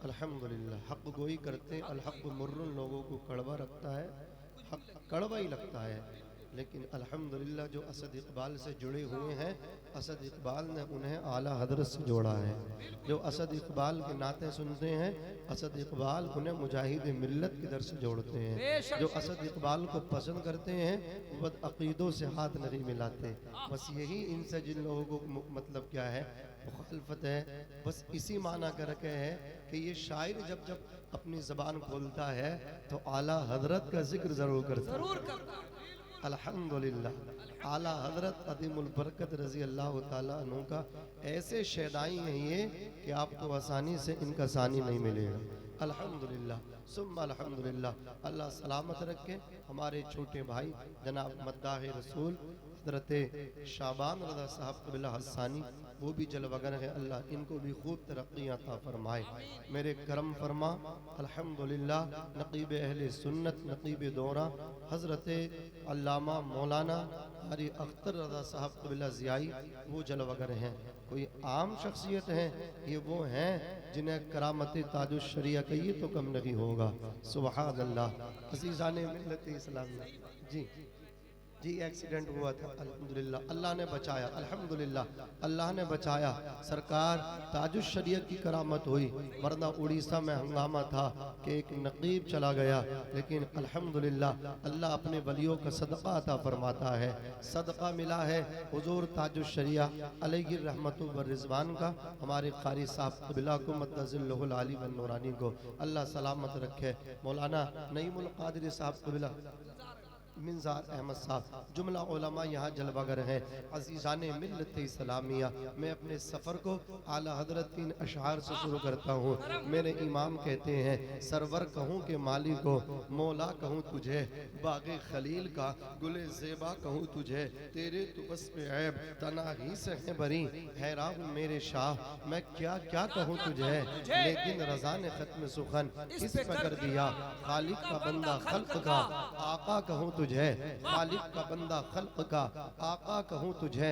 अल्हम्दुलिल्लाह। हक गोई करते अल हक मुर्रुन, लोगों को कड़वा रखता है, हक कड़वा ही लगता है, लेकिन अल्हम्दुलिल्लाह जो असद इकबाल से जुड़े हुए हैं, असद इकबाल ने उन्हें आला हजरत से जोड़ा है। जो असद इकबाल के नाते सुनते हैं, असद इकबाल उन्हें मुजाहिद मिल्लत की दर से जोड़ते हैं। जो असद इकबाल को पसंद करते हैं, वो अकीदों से हाथ नहीं मिलाते। बस यही इनसे जिन लोगों को मतलब क्या है, मुखालफत है, बस इसी माना करके है कि ये शायर जब जब अपनी ज़बान खोलता है तो आला हजरत का जिक्र ज़रूर करता है। अल्हम्दुलिल्लाह। आला हजरत अदीमुल बरकत रजी अल्लाह ताला अन्हु का ऐसे शैदाई हैं ये कि आपको आसानी से इनका सानी नहीं मिलेगा। अल्हम्दुलिल्लाह सुम्मा अल्हम्दुलिल्लाह। अल्लाह सलामत रखे हमारे छोटे भाई जनाब मद्दाह रसूल हजरत शाबान रज़ा साहब क़बिला हस्सानी, वो भी जलवगर है। अल्लाह इनको भी खूब तरक्की अता फरमाए। मेरे करम फरमा अल्हम्दुलिल्लाह। नक़ीब अहले सुन्नत, नक़ीब दौरा हज़रत अल्लामा मौलाना कारी अख्तर रज़ा साहब क़बिला ज़ियाई, वो जलवगर हैं। कोई आम शख्सियत हैं, ये वो हैं जिन्हें करामत ताजुश शरिया कहिए तो कम नहीं होगा। सुबहान अल्लाह। अज़ीज़ाने मिल्लत इस्लाम जी जी एक्सीडेंट हुआ था, अल्हम्दुलिल्लाह अल्लाह ने बचाया, अल्हम्दुलिल्लाह अल्लाह ने बचाया। सरकार ताजुश शरीयत की करामत हुई, वरना उड़ीसा में हंगामा था कि एक नकीब चला गया, लेकिन अल्हम्दुलिल्लाह अल्लाह अपने वलियों का सदका अता फरमाता है। सदका मिला है हुजूर ताजुश शरिया अलैहि रहमतु व रिज़वान का, हमारे कारी साहब क़बिला को मद्दज़िल्लुहुल आली व नूरानी को अल्लाह सलामत रखे। मौलाना नईमुल क़ादिरी साहब क़बिला मिंजार अहमद साहब, जुमला उलमा यहाँ जलवागर हैं। अज़ीज़ाने मिल्लत इस्लामिया, मैं अपने सफ़र को आला हज़रत तीन अशआर से शुरू करता हूँ। मेरे इमाम कहते हैं, सरवर कहूँ के माली को, मौला कहूँ तुझे, बाग़े खलील का गुले ज़ेबा कहूँ तुझे, तेरे तो बस में ऐब तनाही से है बरी, हैरान मेरे शाह मैं क्या क्या कहूँ तुझे, लेकिन रज़ा ने ख़त्म सुखन इस पर कर दिया, खालिक का बंदा खल्क़ का आका कहूँ तुझे, खालिक का बंदा खल्क़ का आका कहूँ तुझे,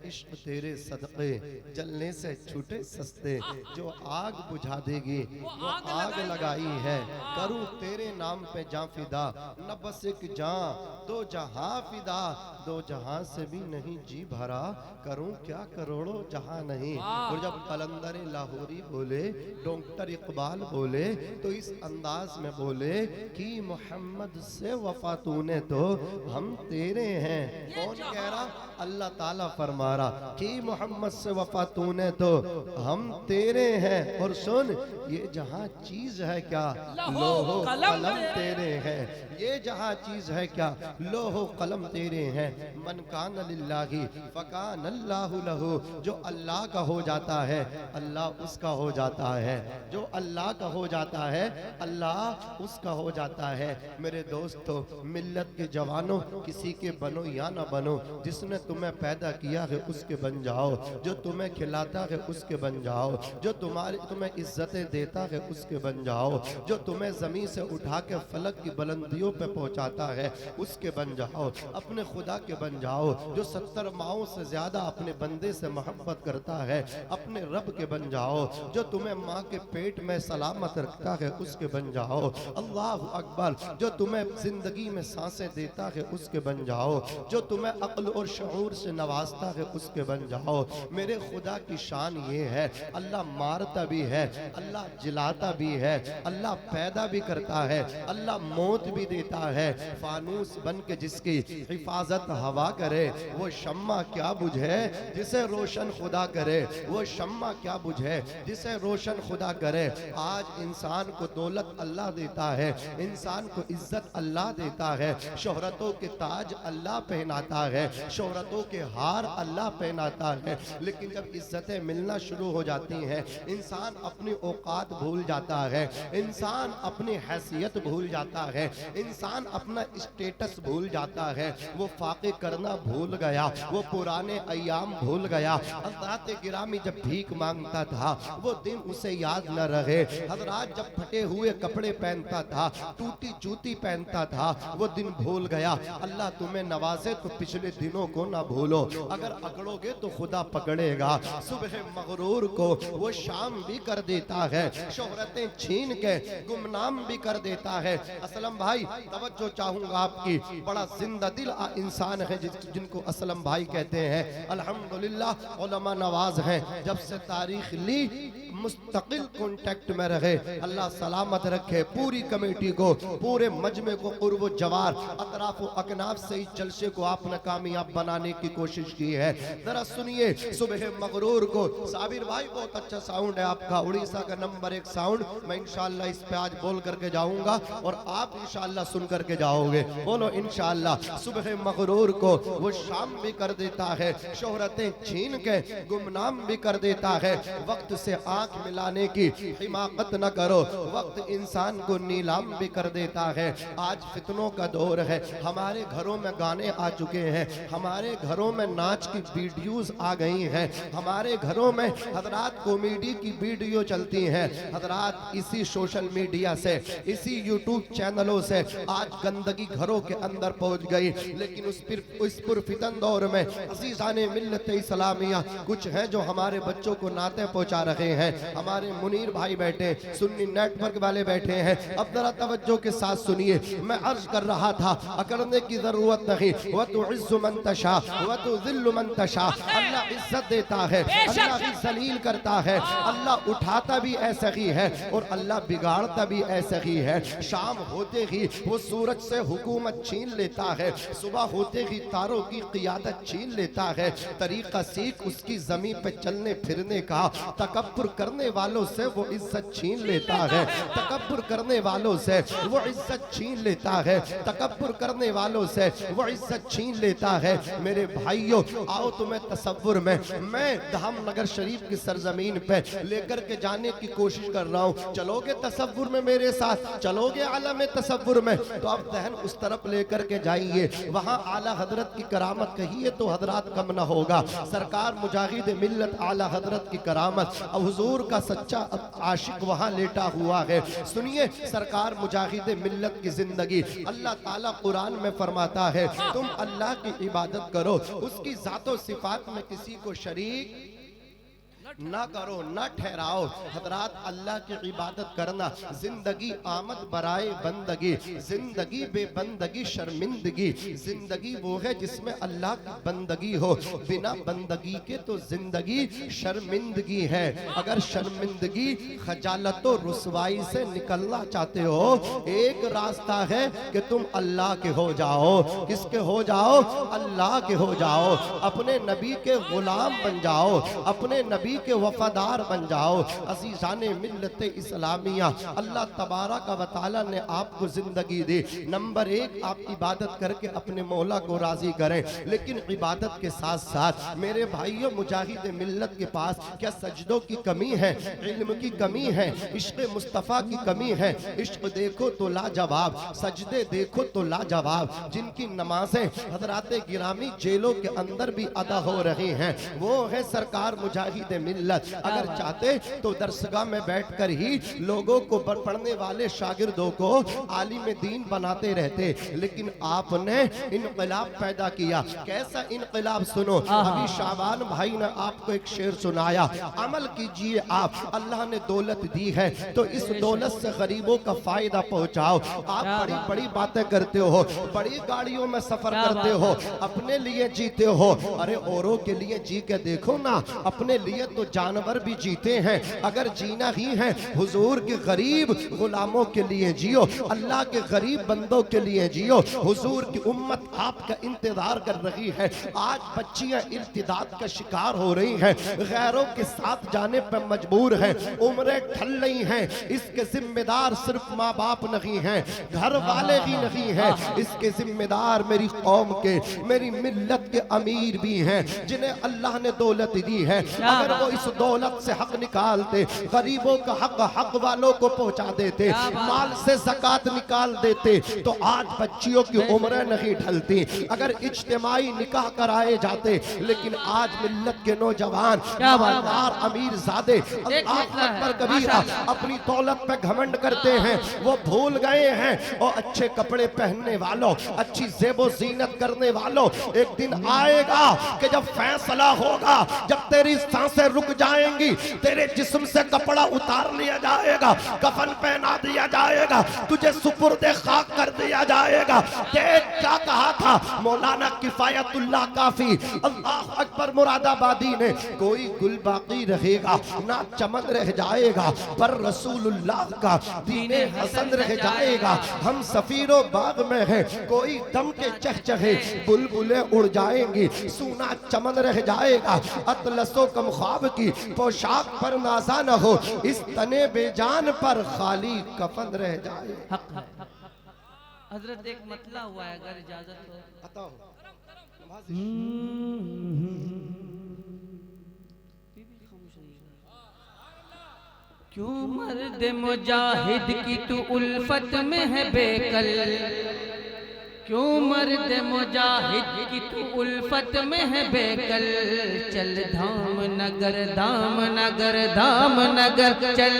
इश्क तेरे सदक़े जलने से छूटे सस्ते, जो आग बुझा देगी वो आग लगाई है, करूँ तेरे नाम पे जां फिदा, न बस एक जां दो जहां फिदा, दो जहां से भी नहीं जी भरा, करूँ क्या करोड़ों जहां नहीं। और जब कलंदर लाहौरी बोले, डॉक्टर इकबाल बोले, तो इस अंदाज में बोले कि मोहम्मद से वफा तूने तो हम तेरे हैं। कौन कह रहा? अल्लाह ताला फरमा रहा कि मोहम्मद से वफा तूने तो हम तेरे हैं। और सुन, ये जहां चीज है क्या, लोहो कलम तेरे हैं। ये जहां चीज है क्या, लोहो कलम तेरे हैं। मन कान लिल्लाही फकान अल्लाहु लहू, जो अल्लाह का हो जाता है अल्लाह उसका हो जाता है, जो अल्लाह का हो जाता है अल्लाह उसका हो जाता है। मेरे दोस्तों, मिल्लत के जवानों, किसी के बनो या ना बनो, जिसने तुम्हें पैदा किया है उसके बन जाओ, जो तुम्हें खिलाता है उसके बन जाओ, जो तुम्हें इज्जतें देता है उसके बन जाओ, जो तुम्हें जमीन से उठा के फलक की बुलंदियों पे पहुंचाता है उसके बन जाओ, अपने खुदा के बन जाओ, जो 70 माओं से ज्यादा अपने बंदे से मोहब्बत करता है अपने रब के बन जाओ, जो तुम्हें माँ के पेट में सलामत रखता है उसके बन जाओ, अल्लाह अकबर, जो तुम्हें जिंदगी में सांसें देता है उसके बन जाओ, जो तुम्हें अक्ल और शऊर से नवाजता है उसके बन जाओ। मेरे खुदा की शान ये है, अल्लाह मारता भी है, अल्लाह जिलाता भी है, अल्लाह पैदा भी करता है, अल्लाह मौत भी देता है। फानूस बन के जिसकी हिफाजत हवा करे, वो शम्मा क्या बुझे जिसे रोशन खुदा करे, वो शम्मा क्या बुझे जिसे रोशन खुदा करे। आज इंसान को दौलत अल्लाह देता है, इंसान को इज्जत अल्लाह देता है, शोहरतों के ताज अल्लाह पहनाता है, शोहरतों के हार अल्लाह पहनाता है, लेकिन जब इज्जतें मिलना शुरू हो जाती हैं, इंसान अपनी औकात भूल जाता है, इंसान अपनी हैसियत भूल जाता है, इंसान अपना स्टेटस भूल जाता है, वो फाके करना भूल गया, वो पुराने अयाम भूल गया। हज़रात गिरामी जब भीख मांगता था वो दिन उसे याद न रहे। हज़रात जब फटे हुए कपड़े पहनता था, टूटी जूती पहनता था, वो दिन भूल गया। अल्लाह तुम्हें नवाजे तो पिछले दिनों को ना भूलो, अगर अकड़ोगे तो खुदा पकड़ेगा। सुबह मगरूर को वो शाम भी कर देता है, शोहरतें छीन के गुमनाम भी कर देता है। असलम भाई तवज्जो चाहूंगा आपकी, बड़ा जिंदा दिल इंसान है जिनको असलम भाई कहते हैं। अल्हम्दुलिल्लाह उलमा नवाज हैं, जब से तारीख ली मुस्तकिल कांटेक्ट में रहे। अल्लाह सलामत रखे पूरी कमेटी को, पूरे मजमे को, उर्व जवार अतराफ अकनाफ से इस जलसे को आपने कामयाब बनाने की कोशिश की है। जरा सुनिए सुबह मगरूर को। साबिर भाई बहुत अच्छा साउंड है आपका, उड़ीसा का नंबर 1 साउंड। मैं इंशाल्लाह इस पे आज बोल करके जाऊंगा और आप इंशाल्लाह सुन करके जाओगे। बोलो इंशाल्लाह। सुबह मगरूर को वो शाम भी कर देता है, शोहरतें छीन के गुमनाम भी कर देता है। वक्त से आंख मिलाने की हिमाकत न करो, वक्त इंसान को नीलाम भी कर देता है। आज फितनों का दौर है, हमारे घरों में गाने आ चुके हैं, हमारे घरों में नाच की वीडियोस आ गई हैं, हमारे घरों में हजरात कॉमेडी की वीडियो चलती हैं। हजरात इसी सोशल मीडिया से, इसी यूट्यूब चैनलों से आज गंदगी घरों के अंदर पहुंच गई। लेकिन उस पुरफितन दौर में अज़ीज़ाने मिल्लत इस्लामिया कुछ हैं जो हमारे बच्चों को नाते पहुंचा रहे हैं। हमारे मुनीर भाई बैठे, सुन्नी नेटवर्क वाले बैठे हैं। अब जरा तवज्जो के साथ सुनिए। मैं अर्ज कर रहा था अकड़ने की जरूरत नहीं, व तुइज़्ज़ु मन तशा व तुज़िल्लु मन तशा। अल्लाह इज्जत देता है, अल्लाह भी जलील करता है, अल्लाह उठाता भी ऐसा ही है और अल्लाह बिगाड़ता भी ऐसा ही है। शाम होते ही वो सूरज से हुकूमत छीन लेता है, सुबह होते ही तारों की क़ियादत छीन लेता है। तरीका सीख उसकी ज़मीन पे चलने फिरने का, तकब्बुर करने वालों से वो इज्जत छीन लेता है, तकब्बुर करने वालों से वो इज्जत छीन लेता है, तकब्बुर करने वालों से वो इज्जत छीन लेता है। मेरे भाइयों आओ तुम्हें तसव्वुर में मैं धामनगर शरीफ की सरजमीन पे लेकर के जाने की कोशिश कर रहा हूँ। चलोगे तसव्वुर में मेरे साथ, चलोगे आलम तसव्वुर में? तो आप जहन उस तरफ लेकर के जाइए, वहाँ आला हजरत की करामत कहिए तो हजरात कम न होगा। सरकार मुजाहिद मिल्लत आला हजरत की करामत, हुजूर का सच्चा आशिक वहाँ लेटा हुआ है। सुनिए सरकार मुजाहिद मिल्लत की जिंदगी। अल्लाह ताला कुरान में फरमाता है तुम अल्लाह की इबादत करो, उसकी जातो सिफात में किसी को शरीक ना करो, ना ठहराओ। हजरात अल्लाह की इबादत करना जिंदगी आमद बराए बंदगी, जिंदगी बेबंदगी शर्मिंदगी। जिंदगी वो है जिसमें अल्लाह की बंदगी हो, बिना बंदगी के तो जिंदगी शर्मिंदगी है। अगर शर्मिंदगी खजालत और रुसवाई से निकलना चाहते हो, एक रास्ता है कि तुम अल्लाह के हो जाओ। किसके हो जाओ? अल्लाह के हो जाओ। अपने नबी के गुलाम बन जाओ, अपने नबी के वफादार बन जाओ। अज़ीज़ाने मिल्लत इस्लामिया, अल्लाह तबारक व तआला ने आपको जिंदगी दी। नंबर 1 आप इबादत करके अपने मौला को राजी करें। लेकिन इबादत के साथ साथ मेरे भाइयों मुजाहिद मिल्लत के पास क्या सजदों की कमी है, इल्म की कमी है, इश्क़ मुस्तफ़ा की कमी है? इश्क़ देखो तो लाजवाब, सजदे देखो तो लाजवाब। जिनकी नमाजें हज़रात गिरामी जेलों के अंदर भी अदा हो रही हैं, वो है सरकार मुजाहिद मिल्लत। अगर चाहते तो दरसगाह में बैठकर ही लोगों को पढ़ने वाले शागिर्दों को आलिम दीन बनाते रहते, लेकिन आपने इनकलाब पैदा किया। कैसा इनकलाब? सुनो, अभी शाबान भाई ने आपको एक शेर सुनाया। अमल कीजिए आप, अल्लाह ने दौलत दी है तो इस दौलत से गरीबों का फायदा पहुंचाओ। आप बड़ी बड़ी बातें करते हो, बड़ी गाड़ियों में सफर करते हो, अपने लिए जीते हो। अरे औरों के लिए जी के देखो ना, अपने लिए तो जानवर भी जीते हैं। अगर जीना ही है हुजूर के गरीब गुलामों के लिए जियो, अल्लाह के गरीब बंदों के लिए जियो। हुजूर की उम्मत आपका इंतजार कर रही है। आज बच्चियां इर्तिदाद का शिकार हो रही हैं, गैरों के साथ जाने पर मजबूर हैं, उम्रें ठल रही हैं। इसके जिम्मेदार सिर्फ माँ बाप नहीं हैं, घर वाले ही नहीं हैं, इसके जिम्मेदार मेरी कौम के, मेरी मिल्लत के अमीर भी हैं, जिन्हें अल्लाह ने दौलत दी है। अगर वो वो इस दौलत से हक निकालते, गरीबों का हक हक वालों को पहुंचा देते, माल से ज़कात निकाल देते, तो आज बच्चियों की उम्रें नहीं ढलती। अगर इज्तिमाई निकाह कराए जाते, लेकिन आज मिल्लत के नौजवान अमीर ज़ादे अल्लाह अकबर कबीरा अपनी दौलत पे घमंड करते हैं। वो भूल गए हैं और अच्छे कपड़े पहनने वालों, अच्छी ज़ेबो ज़ीनत करने वालों, एक दिन आएगा कि जब फैसला होगा, जब तेरी सांसें रुक जाएंगी, तेरे जिस्म से कपड़ा उतार लिया जाएगा, कफन पहना दिया जाएगा, तुझे सुपुर्दे खाक कर दिया जाएगा। देख क्या कहा था मौलाना किफायतुल्लाह काफी अल्लाह अकबर मुरादाबादी ने, कोई गुल बाकी रहेगा ना चमन रह जाएगा, पर रसूलुल्लाह का दीने हसन रह जाएगा। हम सफीरो बाग में है, कोई दम के चहचहे बुलबुलें उड़ जाएंगी, सूना चमन रह जाएगा। अतलसो कम ख्वाब की पोशाक पर नाजा न हो, इस तने बेजान पर खाली कफन रह जाए। हजरत एक मतला हुआ है, अगर इजाजत हो बताओ। क्यों मर्द मुजाहिद की तू उल्फत में है बेकल, क्यों मर्द मुजाहिद की तू उल्फत में है बेकल, चल धाम नगर धाम नगर धाम नगर चल,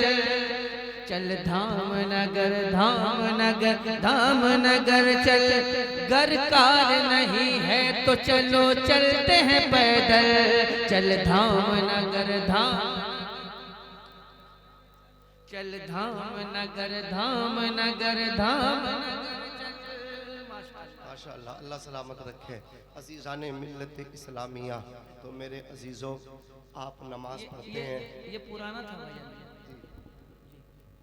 चल धाम नगर धाम नगर धाम नगर चल, गर कार नहीं है तो चलो चलते हैं पैदल, चल धाम नगर धाम, चल धाम नगर धाम नगर धाम माशाअल्लाह, अल्लाह सलामत रखे। अजीज़ाने मिल्लत इस्लामिया, तो मेरे अजीज़ों आप नमाज पढ़ते हैं, ये पुराना था भाई,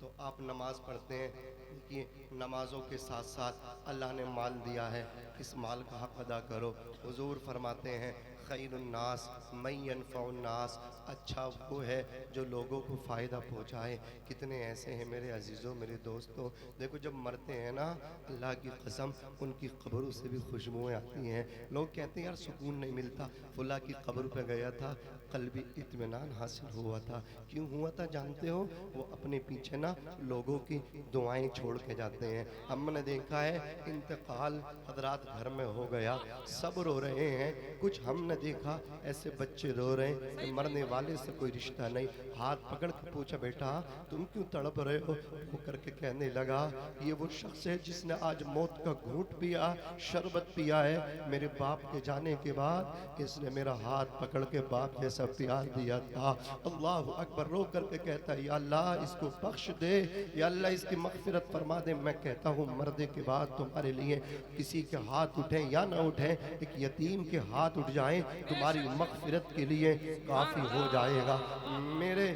तो आप नमाज पढ़ते हैं। देखिए नमाजों के साथ साथ अल्लाह ने माल दिया है, इस माल का हक अदा करो। हुजूर फरमाते हैं खैरुन्नास मन यनफ़उन्नास, अच्छा वो है जो लोगों को फ़ायदा पहुँचाए। कितने ऐसे हैं मेरे अजीज़ों, मेरे दोस्तों, देखो जब मरते हैं ना, अल्लाह की कसम उनकी कब्रों से भी खुशबुएँ आती हैं। लोग कहते हैं यार सुकून नहीं मिलता, फुला की कब्र पे गया था, कल्बी इत्मीनान हासिल हुआ था। क्यों हुआ था जानते हो? वो अपने पीछे ना लोगों की दुआएं छोड़ के जाते हैं। हमने देखा है इंतकाल हजरात घर में हो गया, सब रो रहे हैं, कुछ हमने देखा ऐसे बच्चे रो रहे हैं कि मरने वाले से कोई रिश्ता नहीं। हाथ पकड़ के पूछा बेटा तुम क्यों तड़प रहे हो? वो करके कहने लगा ये वो शख्स है जिसने आज मौत का घूंट पिया, शरबत पिया है। मेरे बाप के जाने के बाद इसने मेरा हाथ पकड़ के बाप जैसा प्यार दिया था। अल्लाह अकबर, रो करके कहता है या अल्लाह इसको बख्श दे, या अल्लाह इसकी मगफिरत फरमा दे। मैं कहता हूँ मरने के बाद तुम्हारे लिए किसी के हाथ उठे या ना उठे, एक यतीम के हाथ उठ जाए तुम्हारी मगफिरत के लिए काफ़ी हो जाएगा। मेरे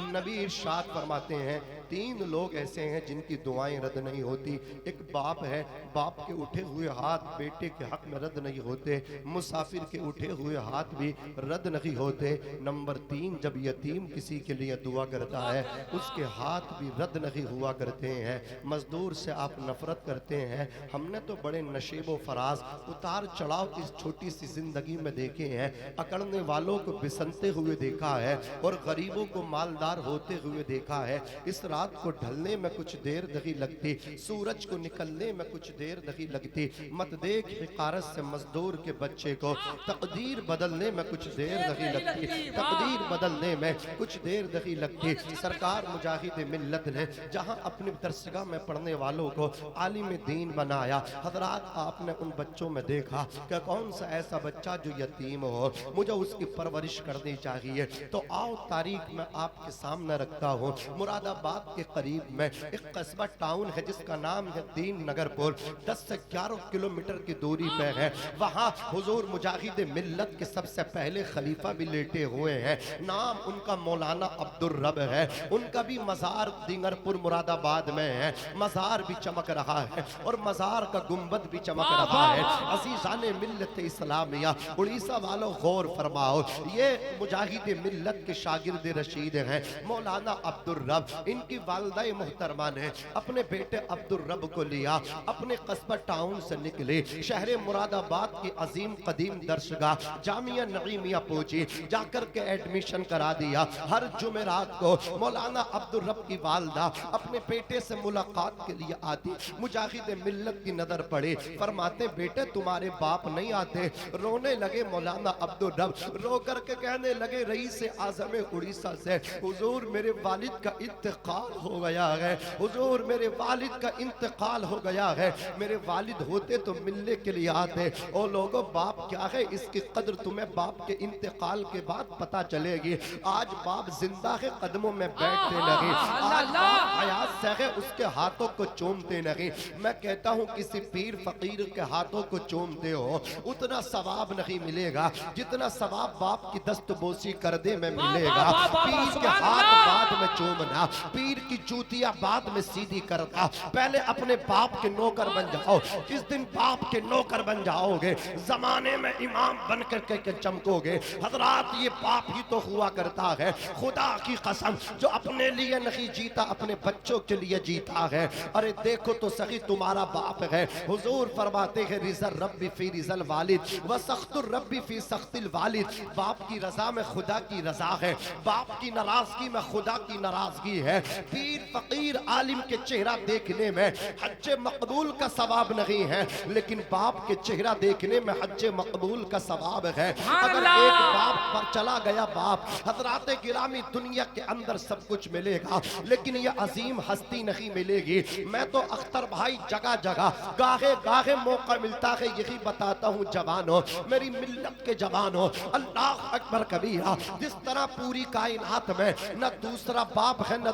नबी इरशाद फरमाते हैं तीन लोग ऐसे हैं जिनकी दुआएं रद्द नहीं होती। एक बाप है, बाप के उठे हुए हाथ बेटे के हक में रद्द नहीं होते, मुसाफिर के उठे हुए हाथ भी रद्द नहीं होते। नंबर 3, जब यतीम किसी के लिए दुआ करता है उसके हाथ भी रद्द नहीं हुआ करते हैं। मजदूर से आप नफरत करते हैं, हमने तो बड़े नशेबो फराज उतार चढ़ाव इस छोटी सी जिंदगी में देखे हैं। अकड़ने वालों को बिसनते हुए देखा है और गरीबों को मालदार होते हुए देखा है। इस रात को ढलने में कुछ देर नहीं लगती, सूरज को निकलने में कुछ देर नहीं लगती। मत देख हिकारत से मजदूर के बच्चे को, तकदीर बदलने में कुछ देर नहीं लगती, तकदीर बदलने में कुछ देर नहीं लगती। सरकार मुजाहिद मिल्लत ने जहां अपनी दरसगाह में पढ़ने वालों को आलिम दीन बनाया, हजरात आपने उन बच्चों में देखा कि कौन सा ऐसा बच्चा जो यतीम हो, मुझे उसकी परवरिश करनी चाहिए। तो आओ तारीख में आपके सामने रखता हूँ। मुरादाबाद के करीब में एक कस्बा टाउन है जिसका नाम है दीन नगरपुर, 10 से 11 किलोमीटर की दूरी पे है। वहाँ हुजूर मुजाहिद मिल्लत के सबसे पहले खलीफा भी लेटे हुए हैं, नाम उनका मौलाना अब्दुल रब है। उनका भी मज़ार दीनगरपुर मुरादाबाद में है, मज़ार भी चमक रहा है और मज़ार का गुंबद भी चमक रहा है। अज़ीज़ाने मिल्लत इस्लामिया उड़ीसा वालों गौर फरमाओ, ये मुजाहिद मिल्लत के शागिर्द रशीद हैं मौलाना अब्दुल रब। इनकी वालदा मोहतरमा ने अपने बेटे अब्दुल रब को लिया, अपने कस्बा टाउन से निकले, शहर मुरादाबाद की अजीम कदीम दर्शगाह जामिया नईमिया पहुंची, जाकर के एडमिशन करा दिया। हर जुमेरात को मौलाना अब्दुल रब की वालदा अपने बेटे से मुलाकात के लिए आती। मुजाहिद मिल्लत की नजर पड़े, फरमाते बेटे तुम्हारे बाप नहीं आते। रोने लगे मौलाना अब्दुल रब, रो करके कहने लगे रईस आज़म उड़ीसा से हुजूर मेरे वालिद का इंतकाल हो गया है, हुजूर मेरे वालिद का इंतकाल हो गया है। मेरे वालिद होते तो मिलने के लिए आते। ओ लोगों बाप क्या है इसकी कदर तुम्हें बाप के इंतकाल के बाद पता चलेगी। आज बाप जिंदा है कदमों में बैठते लगे, आज बाप हयात से है उसके हाथों को चूमते लगे। मैं कहता हूँ किसी पीर फकीर के हाथों को चूमते हो उतना सवाब नहीं मिलेगा जितना सवाब बाप की दस्तबोसी कर दे में मिलेगा। पीर के हाथ बाद में चूमना, पीर की जूतियां बाद में सीधी करना। पहले अपने बाप के नौकर बन जाओ, जिस दिन बाप के नौकर बन जाओगे जमाने में इमाम बन करके चमकोगे। हजरात ये बाप ही तो हुआ करता है, खुदा की कसम जो अपने लिए नहीं जीता अपने बच्चों के लिए जीता है। अरे देखो तो सही तुम्हारा बाप है। हुजूर फरमाते हैं रिज़ा रब्बी फी रिज़ल वालिद व सख्तुर रब्बी फी सख्तिल वालिद। बाप की रजा में खुदा की रजा है, बाप की नाराजगी में खुदा की नाराजगी है। पीर फकीर आलिम के चेहरा देखने में हज मकबूल का सवाब नहीं है, लेकिन बाप के चेहरा देखने में हज मकबूल का सवाब है। अगर एक बाप पर चला गया बाप, हजरात गिरामी दुनिया के अंदर सब कुछ मिलेगा लेकिन ये अजीम हस्ती नहीं मिलेगी। मैं तो अख्तर भाई जगह जगह गाहे गाहे मौका मिलता है यही बताता हूँ जवानों, मेरी मिल्लत के जवानों, अल्लाह अकबर कबीरा। जिस तरह पूरी कायनात में न दूसरा बाप है न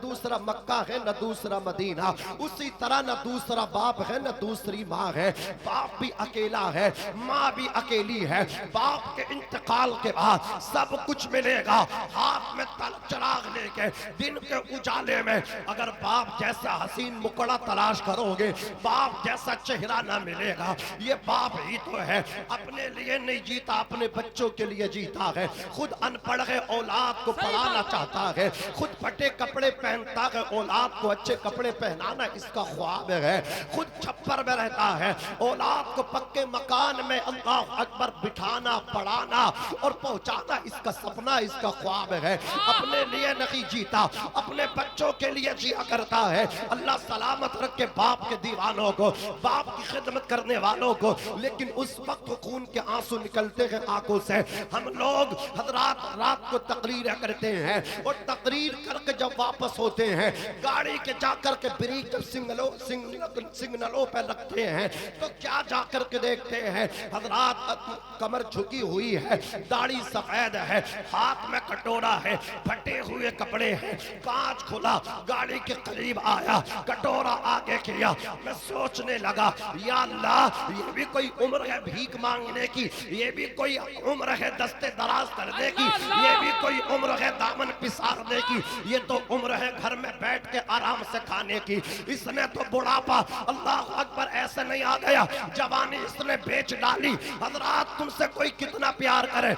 दूसरा मक्का है न दूसरा मदीना, उसी तरह न दूसरा बाप है न दूसरी माँ है। बाप भी अकेला है, माँ भी अकेली है। बाप के इंतकाल के बाद सब कुछ मिलेगा। हाथ में चिराग लेके दिन के उजाले में अगर बाप जैसा हसीन मुकड़ा तलाश करोगे, बाप जैसा चेहरा ना मिलेगा। ये बाप ही तो है, अपने लिए नहीं जीता अपने बच्चों के लिए जीता है। खुद अनपढ़ है औलाद को पढ़ाना चाहता है, खुद फटे कपड़े पहनता है औलाद को अच्छे कपड़े पहनाना इसका ख्वाब है। खुद छप्पर में रहता है, औलाद को पक्के मकान में अल्लाह अकबर बिठाना पढ़ाना और पहुंचाना इसका सपना इसका ख्वाब है। अपने लिए नहीं जीता अपने बच्चों के लिए जिया करता है। अल्लाह सलामत रखे बाप के दीवानों को, बाप की खिदमत करने वालों को। लेकिन उस वक्त खून के आंसू निकलते हैं आंखों से। हम लोग हजरात रात को तकरीर करते हैं और तकरीर करके जब वापस होते हैं गाड़ी के जाकर के ब्रेक सिग्नलों पर रखते हैं तो क्या जाकर के देखते हैं हजरात कमर झुकी हुई है, दाढ़ी सफेद है, हाथ में कटोरा है, फटे हुए कपड़े हैं, कांच खुला, गाड़ी के करीब आया, कटोरा आगे किया। मैं सोचने लगा या अल्लाह ये भी कोई उम्र है भीख मांगने की, ये भी कोई उम्र है दस्ते दराज करने की, ये भी कोई उम्र है दामन पिसारने की, ये तो उम्र है घर में बैठ के आराम से खाने की। इसने तो बुढ़ापा अल्लाह अकबर ऐसे नहीं आ गया, जवानी इसने बेच डाली। हजरात तुमसे कोई कितना प्यार करे,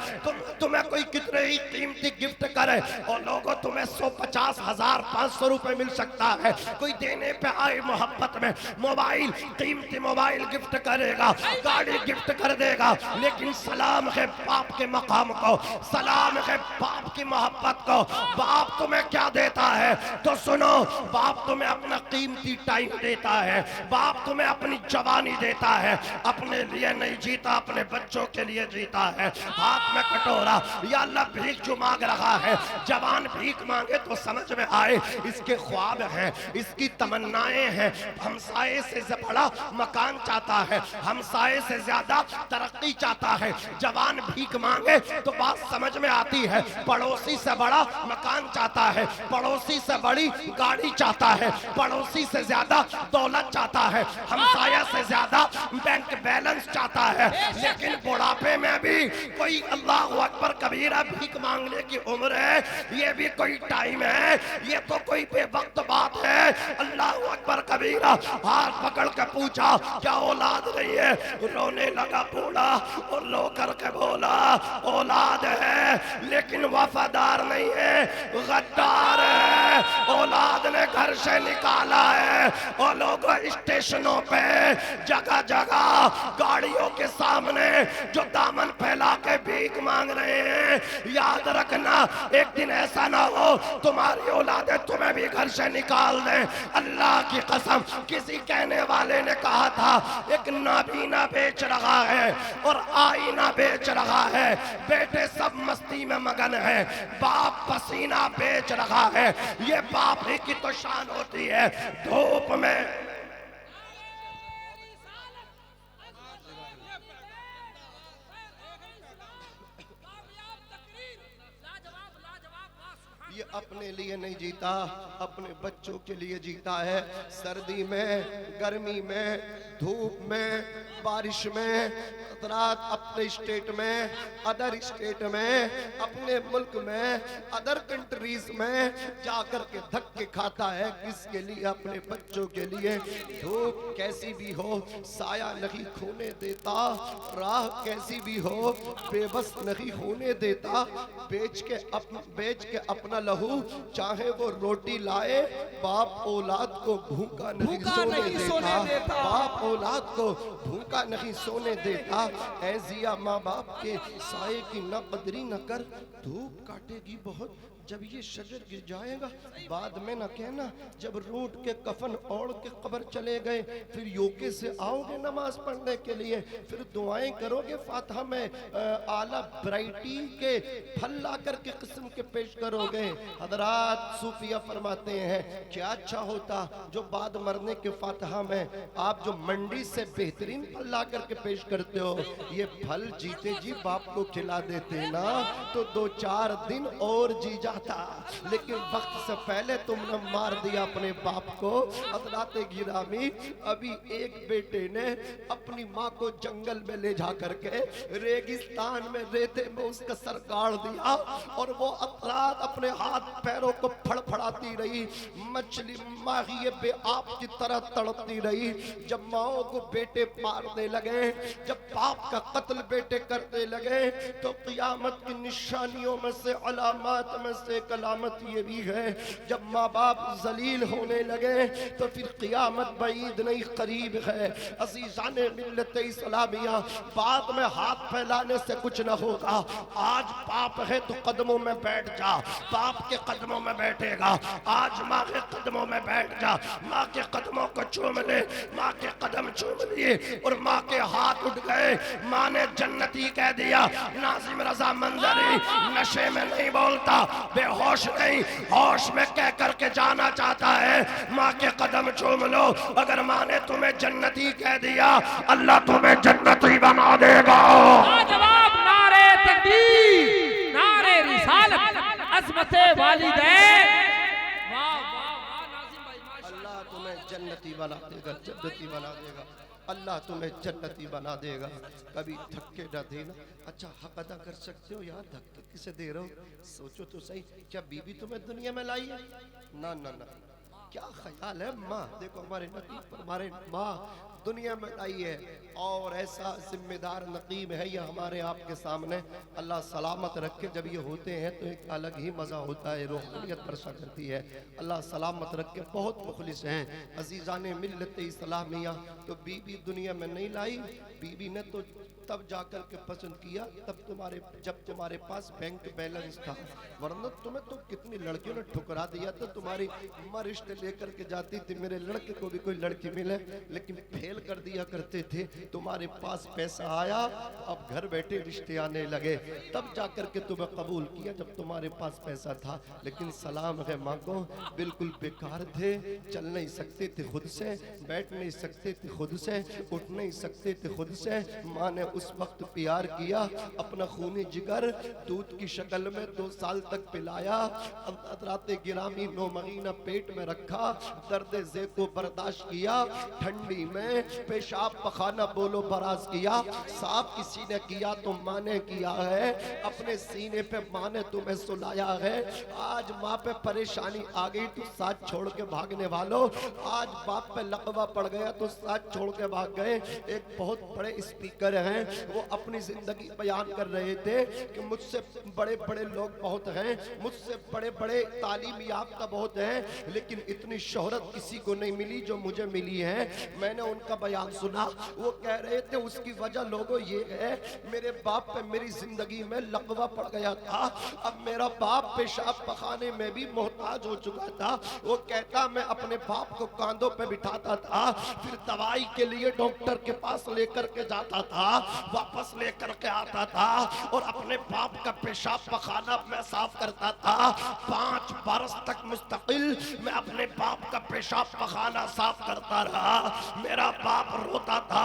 तुम्हें कोई कितने ही कीमती गिफ्ट करे और लोगों तुम्हें 150, 1000, 500 रुपए मिल सकता है। कोई देने पे आए मोहब्बत में मोबाइल, कीमती मोबाइल गिफ्ट करेगा, गाड़ी गिफ्ट कर देगा, लेकिन सलाम है बाप के मकाम को, सलाम है बाप की मोहब्बत को। बाप तुम्हें क्या देता है तो सुनो, बाप तुम्हें अपना कीमती टाइम देता है, बाप तुम्हें अपनी जवानी देता है। अपने लिए नहीं जीता अपने बच्चों के लिए जीता है। हाथ में कटोरा, या अल्लाह भीख जो मांग रहा है, जवान भीख मांगे तो समझ में आए इसके ख्वाब हैं, इसकी तमन्नाएं हैं। हमसाए से बड़ा मकान चाहता है, हमसाए से ज्यादा तरक्की चाहता है। जवान भीख मांगे तो बात समझ में आती है। पड़ोसी से बड़ा मकान चाहता है, पड़ोसी से बड़ी गाड़ी चाहता है, पड़ोसी से ज्यादा दौलत चाहता है, हमसाया से ज्यादा बैंक बैलेंस चाहता है। लेकिन बुढ़ापे में भी कोई अल्लाह अकबर कबीरा भीख मांगने की उम्र है, ये भी कोई टाइम है, ये तो कोई बेवक्त बात है। अल्लाह अकबर कबीरा हाथ पकड़ के पूछा क्या औलाद नहीं है? रोने लगा बूढ़ा और रो करके बोला औलाद है लेकिन वफादार नहीं है, गद्दार है। औलाद ने घर से निकाला है। और लोग स्टेशनों पे जगह जगह गाड़ियों के सामने जो दामन फैला के भीख मांग रहे हैं, याद रखना एक दिन ऐसा ना हो तुम्हारी औलादें तुम्हें भी घर से निकाल दें। अल्लाह की कसम, किसी कहने वाले ने कहा था एक नाबीना बेच रहा है और आईना बेच रहा है, बेटे सब मस्ती में मगन है, बाप पसीना बेच रहा है। ये बाप ही की तो शान होती है। धूप में ये अपने लिए नहीं जीता, अपने बच्चों के लिए जीता है। सर्दी में, गर्मी में, धूप में, बारिश में, रात अपने स्टेट में, अदर स्टेट में, अपने मुल्क में, अदर कंट्रीज में जाकर के धक्के खाता है। किसके लिए? अपने बच्चों के लिए। धूप कैसी भी हो साया नहीं खोने देता, राह कैसी भी हो बेबस नहीं होने देता। बेच के अपना लहू चाहे वो रोटी लाए, बाप औलाद को भूखा नहीं सोने देता। बाप औलाद को भूखा नहीं सोने देता। ऐ जिया माँ बाप के साए की न कदरी न कर, धूप काटेगी बहुत जब ये शजर गिर जाएगा। बाद में न कहना जब रूठ के कफन ओढ़ के कब्र चले गए, फिर योके से आओगे नमाज पढ़ने के लिए, फिर दुआएं करोगे फातिहा में आला वैरायटी के फल ला करके किस्म के पेश करोगे। हजरात सूफिया फरमाते हैं क्या अच्छा होता जो बाद मरने के फातिहा में आप जो मंडी से बेहतरीन फल ला करके पेश करते हो, ये फल जीते जी बाप को खिला देते ना तो 2-4 दिन और जी जाता। लेकिन वक्त से पहले तुमने मार दिया अपने बाप को। हजरात गिरामी, अभी एक बेटे ने अपनी माँ को जंगल में ले जा करके रेगिस्तान में रेते में उसका सर गाड़ दिया और वो अतरात अपने हाथ पैरों को फड़फड़ाती रही, मछली माही बेआब की तरह तड़पती रही। जब माओ को बेटे मारने लगे, जब बाप का कत्ल बेटे करने लगे, तो क़यामत की निशानियों में से, अलामत में से कलामत ये भी है, जब माँ बाप जलील होने लगे तो फिर क़यामत बईद नहीं करीब है। अज़ीज़ाने मिल्लत इस्लामिया, बाद में हाथ फैलाने से कुछ न होगा। आज बाप है तो कदमों में बैठ जा, बाप के कदमों में बैठेगा। आज माँ के कदमों में बैठ जा, माँ के कदमों को चूम ले। माँ के कदम चूम लिए और माँ के हाथ उठ गए। माँ ने जन्नती कह दिया। नाज़िम रज़ा मंजरी नशे में नहीं बोलता, बेहोश नहीं, होश में कह करके जाना चाहता है। माँ के कदम चूम लो। अगर माँ ने तुम्हें जन्नती कह दिया, अल्लाह तुम्हें जन्नती बना देगा। जवाब नारे तकबीर, नारे रिसालत, अज़मते वालिदैन। वाह वाह वाह नाज़िम भाई, माशाअल्लाह। अल्लाह तुम्हें जन्नती बना देगा, जन्नती बना देगा। अल्लाह तुम्हें जन्नती बना देगा। कभी धक्के न देना। अच्छा हक अदा कर सकते हो यार, धक्के किसे दे रहे हो? सोचो तो सही, क्या बीबी तुम्हें दुनिया में लाई है? ना ना ना, क्या ख्याल है? माँ देखो हमारे नकीब पर, हमारे माँ दुनिया में आई है और ऐसा जिम्मेदार नकीब है ये हमारे आपके सामने। अल्लाह सलामत रखे। जब ये होते हैं तो एक अलग ही मज़ा होता है, रूहानियत बरसा करती है। अल्लाह सलामत रखे। बहुत मुखलिस हैं अजीज़ाने मिल्लत इस्लामिया। तो बीबी दुनिया में नहीं लाई, बीबी ने तो तब जाकर के पसंद किया जब तुम्हारे पास बैंक बैलेंस था, वरना तुम्हें तो कितनी लड़कियों ने ठुकरा दिया था। तुम्हारी माँ रिश्ते लेकर के जाती थी, मेरे लड़के को भी कोई लड़की मिले, लेकिन फेल कर दिया करते थे। तुम्हारे पास पैसा आया, अब घर बैठे रिश्ते आने लगे, तब जाकर के तुम्हें कबूल किया जब तुम्हारे पास पैसा था। लेकिन सलाम है माँ को, बिल्कुल बेकार थे, चल नहीं सकते थे खुद से, बैठ नहीं सकते थे खुद से, उठ नहीं सकते थे खुद से। माँ ने उस वक्त प्यार किया, अपना खूनी जिगर दूध की शक्ल में 2 साल तक पिलाया। राते गिरामी 9 महीना पेट में रखा, दर्द ज़े को बर्दाश्त किया। ठंडी में पेशाब पखाना बोलो बराज किया। साफ किसी ने किया तो माँ ने किया है, अपने सीने पे माँ ने तुम्हें सुलाया है। आज माँ पे परेशानी आ गई तो साथ छोड़ के भागने वालों, आज बाप पे लकवा पड़ गया तो साथ छोड़ के भाग गए। एक बहुत बड़े स्पीकर हैं हैं वो अपनी जिंदगी बयान कर रहे थे कि मुझसे बड़े बड़े लोग बहुत हैं, मुझसे बड़े बड़े तालीम याफ्ता बहुत हैं, लेकिन इतनी शोहरत किसी को नहीं मिली जो मुझे मिली है। मैंने उनका बयान सुना, वो कह रहे थे उसकी वजह लोगों ये है, मेरे बाप पे मेरी जिंदगी में लकवा पड़ गया था। अब मेरा बाप पेशाब पखाने में भी मोहताज हो चुका था। वो कहता मैं अपने बाप को कांधों पे बिठाता था, फिर दवाई के लिए डॉक्टर के पास लेकर के जाता था, वापस लेकर के आता था और अपने बाप का पेशाब पखाना मैं साफ करता था। 5 बरस तक मुस्तकिल मैं अपने बाप का पेशाब पखाना साफ करता रहा। मेरा बाप रोता था।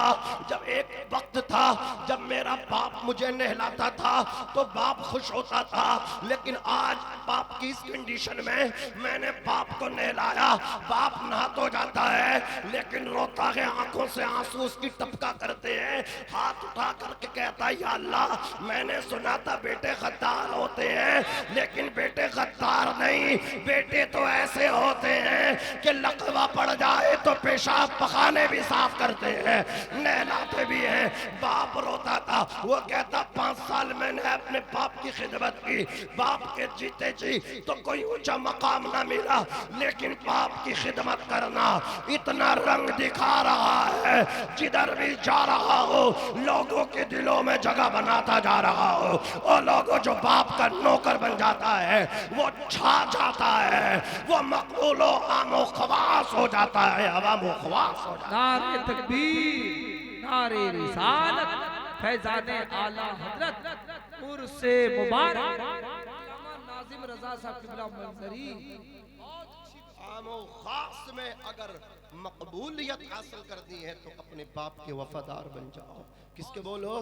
जब एक वक्त था जब मेरा बाप मुझे नहलाता था तो बाप खुश होता था, लेकिन आज बाप की इस कंडीशन में मैंने बाप को नहलाया, बाप नहा तो जाता है लेकिन रोता है, आंखों से आंसू उसकी टपका करते हैं, हाथ उठा करके कहता है या अल्लाह मैंने सुना था बेटे गद्दार होते हैं, लेकिन बेटे गद्दार नहीं, बेटे तो ऐसे होते हैं कि लकवा पड़ जाए तो पेशाब पखाने भी साफ करते हैं, नहलाते भी हैं। बाप रोता था, वो कहता 5 साल मैंने अपने बाप की खिदमत की, बाप के जीते जी तो कोई ऊंचा मकाम ना मिला, लेकिन बाप की खिदमत करना इतना रंग दिखा रहा है, जिधर भी जा रहा हो लोगों के दिलों में जगह बनाता जा रहा हो। और लोगों जो बाप का नौकर बन जाता है वो छा जाता है, वो मकबूलो आमो खवास हो जाता है, अवामो खवास हो जाता है। नारे तकबीर, नारे रिसालत, फैजाने आला हजरत मुर्से मुबारक नाजिम रजा साहब किबला मंजरी। आमो खास में अगर मकबूलियत हासिल करनी है तो अपने बाप के वफादार बन जाओ। किसके बोलो?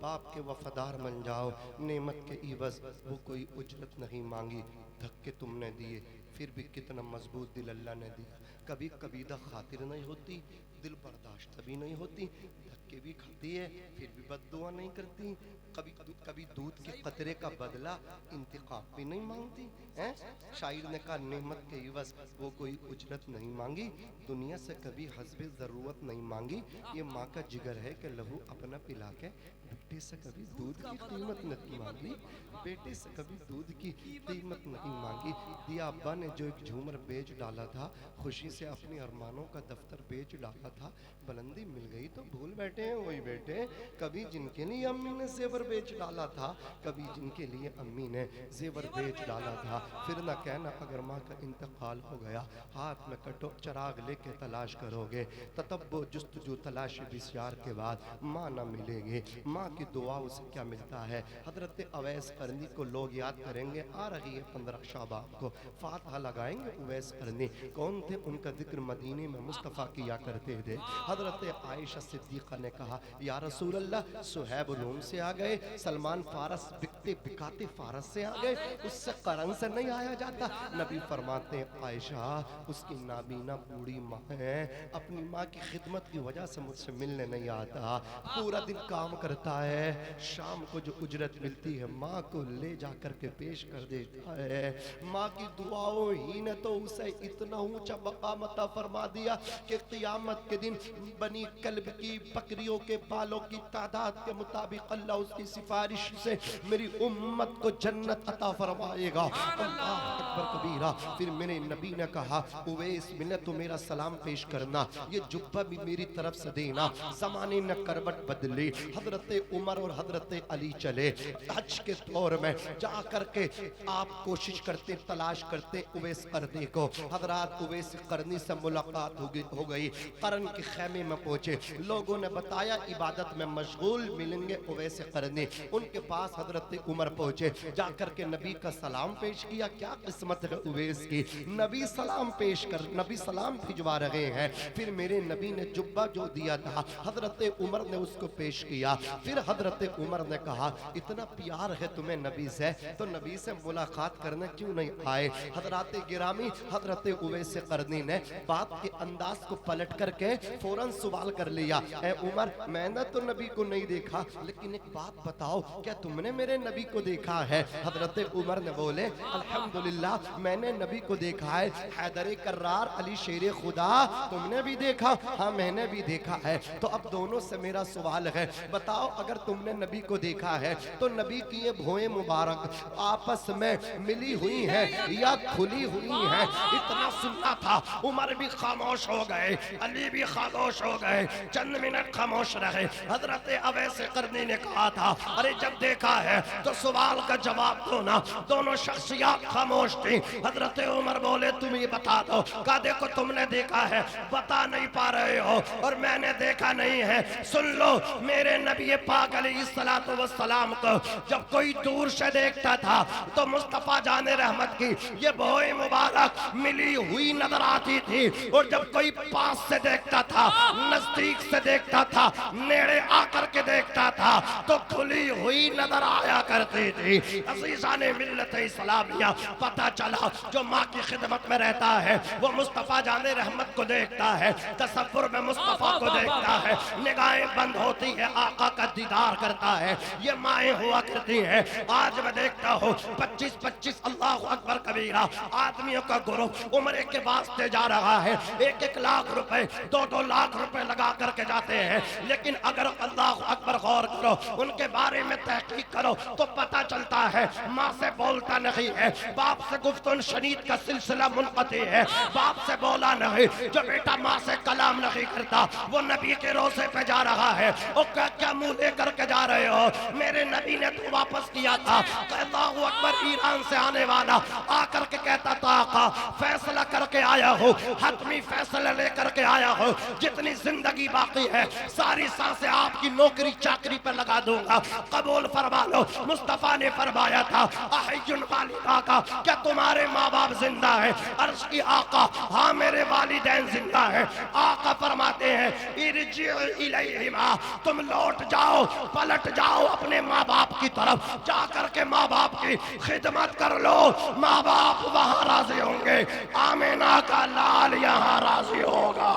बाप के वफादार बन जाओ। नेमत के इवज वो कोई उजरत नहीं मांगी, धक्के तुमने दिए फिर भी कितना मजबूत दिल अल्लाह ने दिया। कभी कबीदा खातिर नहीं होती, दिल बर्दाश्त भी नहीं होती, धक्के भी खाती है फिर भी बद्दुआ नहीं करती, कभी कभी दूध के कतरे का बदला इंतकाम भी नहीं मांगती हैं। शायर ने कहा नेमत के इवज वो कोई उजरत नहीं मांगी, दुनिया से कभी हस्बे ज़रूरत नहीं मांगी। ये माँ का जिगर है कि लहू अपना पिला के बेटे से कभी दूध की कीमत नहीं मांगी, बेटे से कभी दूध की कीमत नहीं मांगी। दिया अब्बा ने जो एक झूमर बेच डाला था, खुशी से अपने अरमानों का दफ्तर बेच डाला था, बुलंदी मिल गई तो भूल बैठे हैं वही बेटे। कभी जिनके लिए अम्मी ने जेवर बेच डाला था, कभी जिनके लिए अम्मी ने जेवर बेच डाला था। फिर न कहना अगर माँ का इंतकाल हो गया, हाथ में कटो चराग लेके तलाश करोगे, ततब्बो जुस्तजू तलाश बिस्यार के बाद माँ न मिलेगी। माँ की दुआ उसे क्या मिलता है? हजरत अवैस करनी को लोग याद करेंगे, आ रही है 15 शाबान को, फातहा लगाएंगे उवैस करनी। कौन थे? उनका जिक्र मदीने में मुस्तफ़ा किया करते थे। हजरत आयशा सिद्दीक़ा ने कहा या रसूल अल्लाह, सुहैब रूम से आ गए, सलमान फारस बिकते बिकाते फारस से आ गए, उससे करन से नहीं आया जाता। नबी फरमाते आयशा उसकी नाबीना बूढ़ी माँ है, अपनी माँ की खिदमत की वजह से मुझसे मिलने नहीं आता, पूरा दिन काम करता है, शाम को जो उजरत मिलती है माँ को ले जा कर के पेश कर देता है। माँ की दुआओं ही ने तो उसे इतना ऊंचा मकाम अता फरमा दिया कि क़यामत के दिन बनी कल्ब की बकरियों के बालों की तादाद के मुताबिक अल्लाह उसकी सिफारिश से मेरी उम्मत को जन्नत अता फरमाएगा। अल्लाह अकबर कबीरा। फिर मेरे नबी ने कहा उवैस मिले तो मेरा सलाम पेश करना, ये जुब्बा भी मेरी तरफ से देना। ज़माने ने करवट बदली, हजरत उमर और हजरत अली चले हज के दौर में, जा करके आप कोशिश करते तलाश करते उवैस करनी को। हजरात उवैस करनी से मुलाकात हो गई, करन के खेमे में पहुंचे, लोगों ने बताया इबादत में मशगूल मिलेंगे उवैस करनी। उनके पास हजरत उमर पहुंचे, जाकर के नबी का सलाम पेश किया। क्या किस्मत है उवैस की, नबी सलाम पेश कर, नबी सलाम भिजवा रहे हैं। फिर मेरे नबी ने जुब्बा जो दिया था हजरत उमर ने उसको पेश किया। फिर हजरत उमर ने कहा इतना प्यार है तुम्हें नबी से, तो नबी से मुलाकात करने क्यों नहीं आए? हजरत हजरत गिरामी हजरत उवैस करनी ने बात के अंदाज को पलट करके फौरन सवाल कर लिया, ए उमर मैंने तो नबी को नहीं देखा, लेकिन एक बात बताओ क्या तुमने मेरे नबी को देखा है? हजरत उमर ने बोले अल्हम्दुलिल्लाह मैंने नबी को देखा है। हैदर कर्रार अली शेर खुदा तुमने भी देखा? हाँ मैंने भी देखा है। तो अब दोनों से मेरा सवाल है, बताओ अगर तुमने नबी को देखा है तो नबी की ये भौएं मुबारक आपस में मिली हुई है या खुली हुई है? इतना सुनना था, उमर भी खामोश हो गए, अली भी खामोश हो गए, चंद मिनट खामोश रहे। हजरत अवैस करनी ने कहा था, अरे जब देखा है तो सवाल का जवाब दो ना। दोनों शख्सियत खामोश थी। हजरत उमर बोले तुम ये बता दो। कहा देखो तुमने देखा है, बता नहीं पा रहे हो और मैंने देखा नहीं है। सुन लो, मेरे नबी पाक अलैहिस्सलातु वस्सलाम को जब कोई दूर से देखता था तो मुस्तफा जाने रहमत की ये भौएं मुबारक मिली हुई नजर आती थी, और जब कोई पास से देखता था, नजदीक से देखता था, नेड़े आकर के देखता था तो खुली हुई नजर आया करती थी। अज़ीज़ाने मिल्लत इस्लामिया, पता चला जो माँ की खिदमत में रहता है वो मुस्तफा जाने रहमत को देखता है, तसव्वुर में मुस्तफा को देखता है, निगाहें बंद होती है, आका का दीदार करता है। ये माएँ हुआ करती हैं। आज मैं देखता हूँ 25-25 अल्लाह अकबर कबीरा आदमियों का ग्रुप उम्रे के वास्ते जा रहा है, 1-1 लाख रुपए 2-2 लाख रुपए लगा करके जाते हैं। लेकिन अगर अल्लाह अकबर गौर करो, उनके बारे में तहकीक करो तो पता चलता है माँ से बोलता नहीं है, बाप से गुफ्तन शनीद का सिलसिला मुनक़ती है, बाप से बोला नहीं। जो बेटा माँ से कलाम नहीं करता वो नबी के रोज़े पे जा रहा है। और क्या मुंह लेकर के जा रहे हो? मेरे नबी ने तो वापस किया था। अल्लाहु अकबर ईरान से आने वाला आकर के कहता था आका फैसला करके आया हो, हतमी फैसला लेकर के आया हो, जितनी जिंदगी बाकी है सारी सांसें आपकी नौकरी चाकरी पर लगा दूंगा, कबूल फरमा लो। मुस्तफा ने फरमाया था अहयुन वालिदा का, क्या तुम्हारे माँ बाप जिंदा है? अर्श की आका हाँ मेरे वालिदैन जिंदा है। आका फरमाते हैं इरजिउ इलैहिमा, तुम लौट जाओ, पलट जाओ अपने माँ बाप की तरफ, जाकर के माँ बाप की खिदमत कर लो। माँ बाप वहां राजी होंगे, आमीना का लाल यहाँ राजी होगा।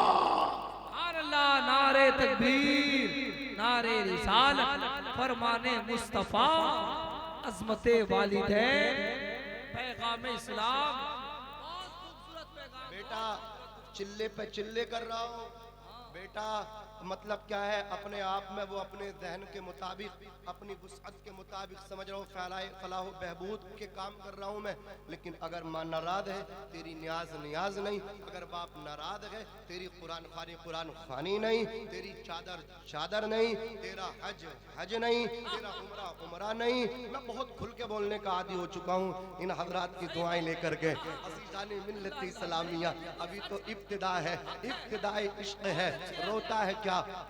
अल्लाह, नारे तकबीर, नारे रिसालत, फरमाने मुस्तफा, अज़मते वालिदैन, पैगाम इस्लाम। बहुत खूबसूरत पैगाम। बेटा चिल्ले पे चिल्ले कर रहा हूँ बेटा, मतलब क्या है अपने आप में वो अपने जहन के मुताबिक अपनी वुसअत के मुताबिक समझ रहा हूँ, फलाह बहबूद के काम कर रहा हूँ मैं। लेकिन अगर माँ नाराज है तेरी नियाज नहीं, अगर बाप नाराज है तेरी कुरान खानी नहीं, तेरी चादर नहीं, तेरा हज नहीं, तेरा उमरा नहीं। मैं बहुत खुल के बोलने का आदी हो चुका हूँ इन हजरात की दुआएं लेकर के। अज़ीज़ाने मिल्लत इस्लामिया, अभी तो इब्तिदा है, इब्तिदाए इश्क है। रोता है क्या?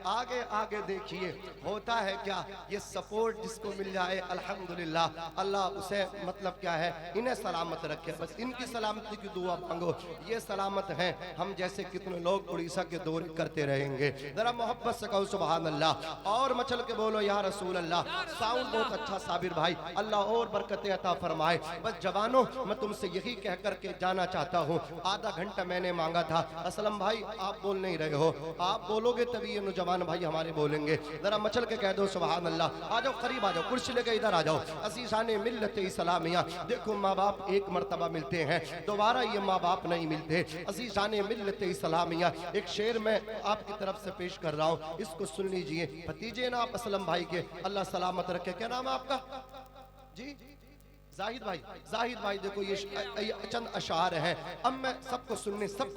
आगे आगे देखिए होता है क्या। ये सपोर्ट जिसको मिल जाए अल्हम्दुलिल्लाह, अल्लाह उसे मतलब क्या है इन्हें सलामत रखे, बस इनकी सलामती की दुआ मांगो। ये सलामत हैं, हम जैसे कितने लोग उड़ीसा के दौरे करते रहेंगे। जरा मोहब्बत से कहो सुभान अल्लाह और मचल के बोलो या रसूल अल्लाह। साउंड बहुत अच्छा साबिर भाई, अल्लाह और बरकतें अता फरमाए। बस जवानों मैं तुमसे यही कह करके जाना चाहता हूँ, आधा घंटा मैंने मांगा था। असलम भाई आप बोल नहीं रहे हो, आप बोलोगे तभी ये नौजवान भाई हमारे बोलेंगे। जरा मचल के कह दो सुभान अल्लाह। आ जाओ करीब आ जाओ, कुर्सी लेके इधर आ जाओ। अज़ीज़ाने मिल्लत इस्लामिया, देखो माँ बाप एक मर्तबा मिलते हैं, दोबारा ये माँ बाप नहीं मिलते। अज़ीज़ाने मिल्लत इस्लामिया, एक शेर मैं आपकी तरफ से पेश कर रहा हूँ, इसको सुन लीजिए। भतीजे ना आप असलम भाई के, अल्लाह सलामत रखे। क्या नाम है आपका जी? जाहिद भाई देखो ये चंद अशार हैं, अब मैं सबको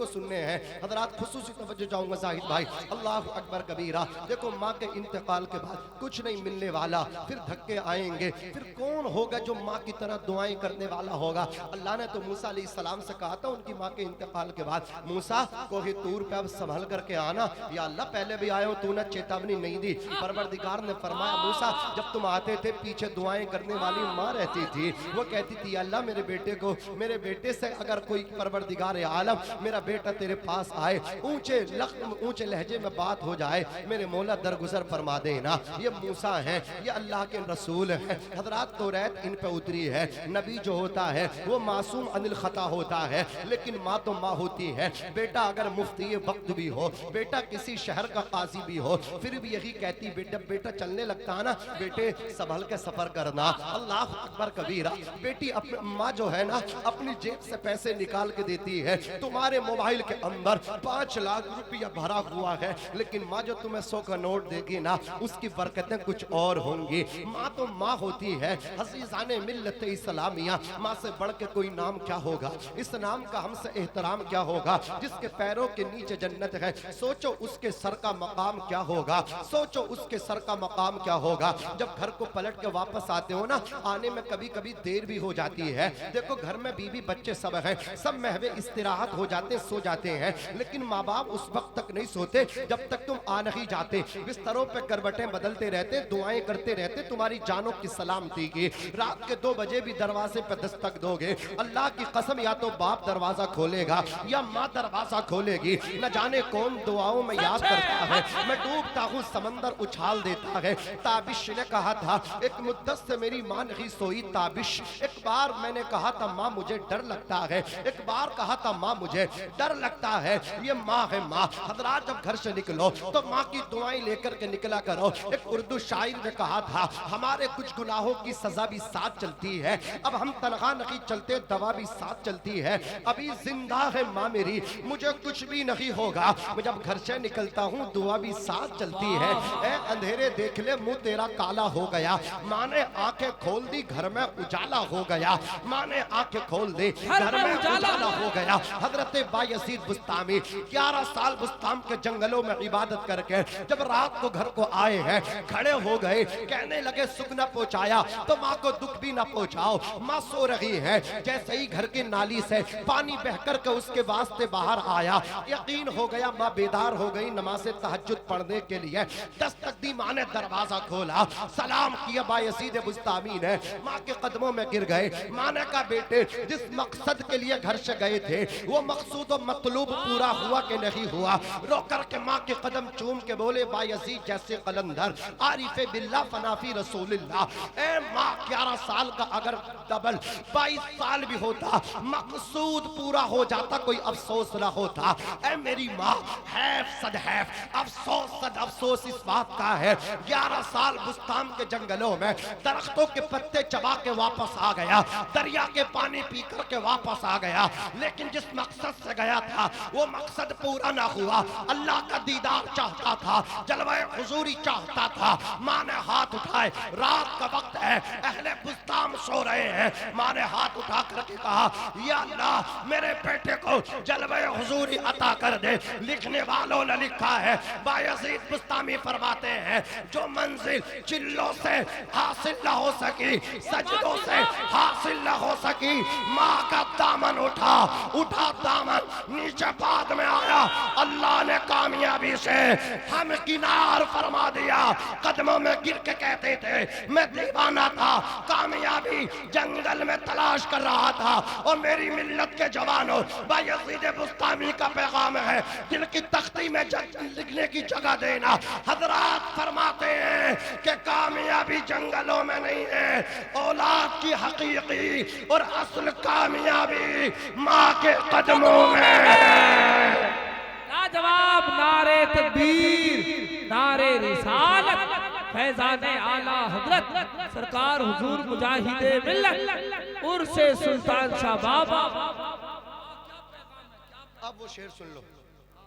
सुनने हैं। हजरात खुसूसी तवज्जो चाहूंगा जाहिद भाई। अल्लाह अकबर कबीरा। देखो माँ के इंतकाल के बाद कुछ नहीं मिलने वाला, फिर धक्के आएंगे, फिर कौन होगा जो माँ की तरह दुआएं करने वाला होगा? अल्लाह ने तो मूसा अलैहिस्सलाम से कहा था उनकी माँ के इंतकाल के बाद, मूसा कोहे तूर पे अब संभल करके आना। या अल्लाह पहले भी आए हो, तूने चेतावनी नहीं दी। परवरदिगार ने फरमाया मूसा जब तुम आते थे पीछे दुआएं करने वाली माँ रहती थी, वो कहती थी अल्लाह मेरे बेटे से अगर कोई परवरदिगार आलम मेरा बेटा तेरे पास आए, ऊंचे लहजे में बात हो जाए, मेरे मौला दरगुजर फरमा देना। ये मूसा है, ये अल्लाह के रसूल है। हजरात तौरात इन पे उतरी है। नबी जो होता है वो मासूम अनिल खता होता है, लेकिन माँ तो माँ होती है। बेटा अगर मुफ्ती वक्त भी हो, बेटा किसी शहर का काजी भी हो, फिर भी यही कहती बेटा चलने लगता है ना, बेटे संभल के सफर करना। अल्लाह अकबर कबीरा। बेटी अपनी माँ जो है ना अपनी जेब से पैसे निकाल के देती है, तुम्हारे मोबाइल के अंदर 5 लाख रुपया भरा हुआ है, लेकिन माँ जो तुम्हें 100 का नोट देगी ना उसकी बरकतें कुछ और होंगी। माँ तो माँ होती है। अज़ीज़ाने मिल्लत इस्लामिया, माँ से बढ़ के कोई नाम क्या होगा, इस नाम का हमसे एहतराम क्या होगा। जिसके पैरों के नीचे जन्नत है, सोचो उसके सर का मकाम क्या होगा, सोचो उसके सर का मकाम क्या होगा। जब घर को पलट के वापस आते हो ना, आने में कभी कभी देर भी हो जाती है। देखो घर में बीवी बच्चे सब हैं, सब महवे इस्तिराहत हो जाते, सो जाते हैं, लेकिन माँ बाप उस वक्त तक नहीं सोते जब तक तुम आ नहीं जाते। बिस्तरों पे करवटें बदलते रहते, दुआएं करते रहते, तुम्हारी जानों की सलामती की। रात के 2 बजे भी दरवाजे पे दस्तक दोगे, अल्लाह की कसम या तो बाप दरवाजा खोलेगा या माँ दरवाजा खोलेगी। न जाने कौन दुआओं में याद करता है। मैं डूबता हूँ समंदर उछाल देता है। ताबिश ने कहा था एक मुद्दत से मेरी माँ नहीं सोई। ताबिश, एक बार मैंने कहा था माँ मुझे डर लगता है, एक बार कहा था माँ मुझे डर लगता है। ये माँ है माँ। हजरात जब घर से निकलो तो माँ की दुआएं लेकर के निकला करो। एक उर्दू शायर ने कहा था हमारे कुछ गुनाहों की सजा भी साथ चलती है, अब हम तनखा नहीं चलते, दवा भी साथ चलती है। अभी जिंदा है माँ मेरी, मुझे कुछ भी नहीं होगा। मैं जब घर से निकलता हूँ दुआ भी साथ चलती है। ए अंधेरे देख ले मुंह तेरा काला हो गया, माँ ने आंखें खोल दी घर में उजाला हो गया। माँ ने आंखें खोल दी घर में उजाला हो गया। हजरत बायजीद बुस्तामी 11 साल बुस्ताम के जंगलों में इबादत करके जब रात को घर को आए हैं, खड़े हो गए, कहने लगे सुख न पहुंचाया तो माँ को दुख भी न पहुंचाओ। माँ सो रही है, जैसे ही घर की नाली से पानी बहकर के उसके वास्ते बाहर आया, यकीन हो गया माँ बेदार हो गई नमाज तहज्जुद पढ़ने के लिए। दस्तक दी, माँ ने दरवाजा खोला, सलाम किया बायजीद बुस्तामी ने, माँ के कदमों में गिर गए। माँ ने कहा बेटे जिस मकसद के लिए घर से गए थे वो मकसूद और मतलूब पूरा हुआ कि नहीं हुआ। रो करके माँ के कदम चूम के बोले बायजीद जैसे कलंदर आरिफे बिल्ला फनाफी रसूलुल्लाह। ए माँ 11 साल का अगर डबल 22 साल भी होता, मकसूद पूरा हो जाता, कोई अफसोस ना होता। ए मेरी माँ हैफ सद हैफ, अफसोस सद अफसोस इस बात का है 11 साल बुस्तान के जंगलों में दरख्तों के पत्ते चबा के वापस आ गया, दरिया के पानी पी कर के वापस आ गया, लेकिन जिस मकसद से गया था वो मकसद पूरा ना हुआ। अल्लाह का दीदार चाहता था, जलवाए हुजूरी चाहता था। माँ ने हाथ उठाए, रात का वक्त है, अहले बुस्तान सो रहे हैं। माँ ने हाथ उठा करके कहा या अल्लाह मेरे बेटे को जलवाए हुजूरी अता कर दे। लिखने वालों ने लिखा है, बायजीद बुस्तामी फरमाते हैं जो मंजिल चिल्लों से हासिल न हो सकी, सजदों से हासिल न हो सकी, माँ का दामन उठा दामन नीचे बाद में आया। अल्लाह ने कामयाबी से हम किनार फरमा दिया। कदमों में गिर के कहते थे मैं दीवाना था, कामयाबी जंगल में तलाश कर रहा था। और मेरी मिल्लत के जवानों, बायजीद बुस्तामी का पैगाम है दिल की तख्ती में लिखने की जगह देना। हजरात फरमाते हैं कि कामयाबी जंगलों में नहीं है, औलाद की हकीकी और असल कामयाबी माँ के कदमों में। लाजवाब नारे तकबीर, नारे रिसालत, फैजाने आला हजरत सरकार हुजूर मुजाहिदे मिल्लत उर्से सुल्तान शाह बाबा। अब वो शेर सुन लो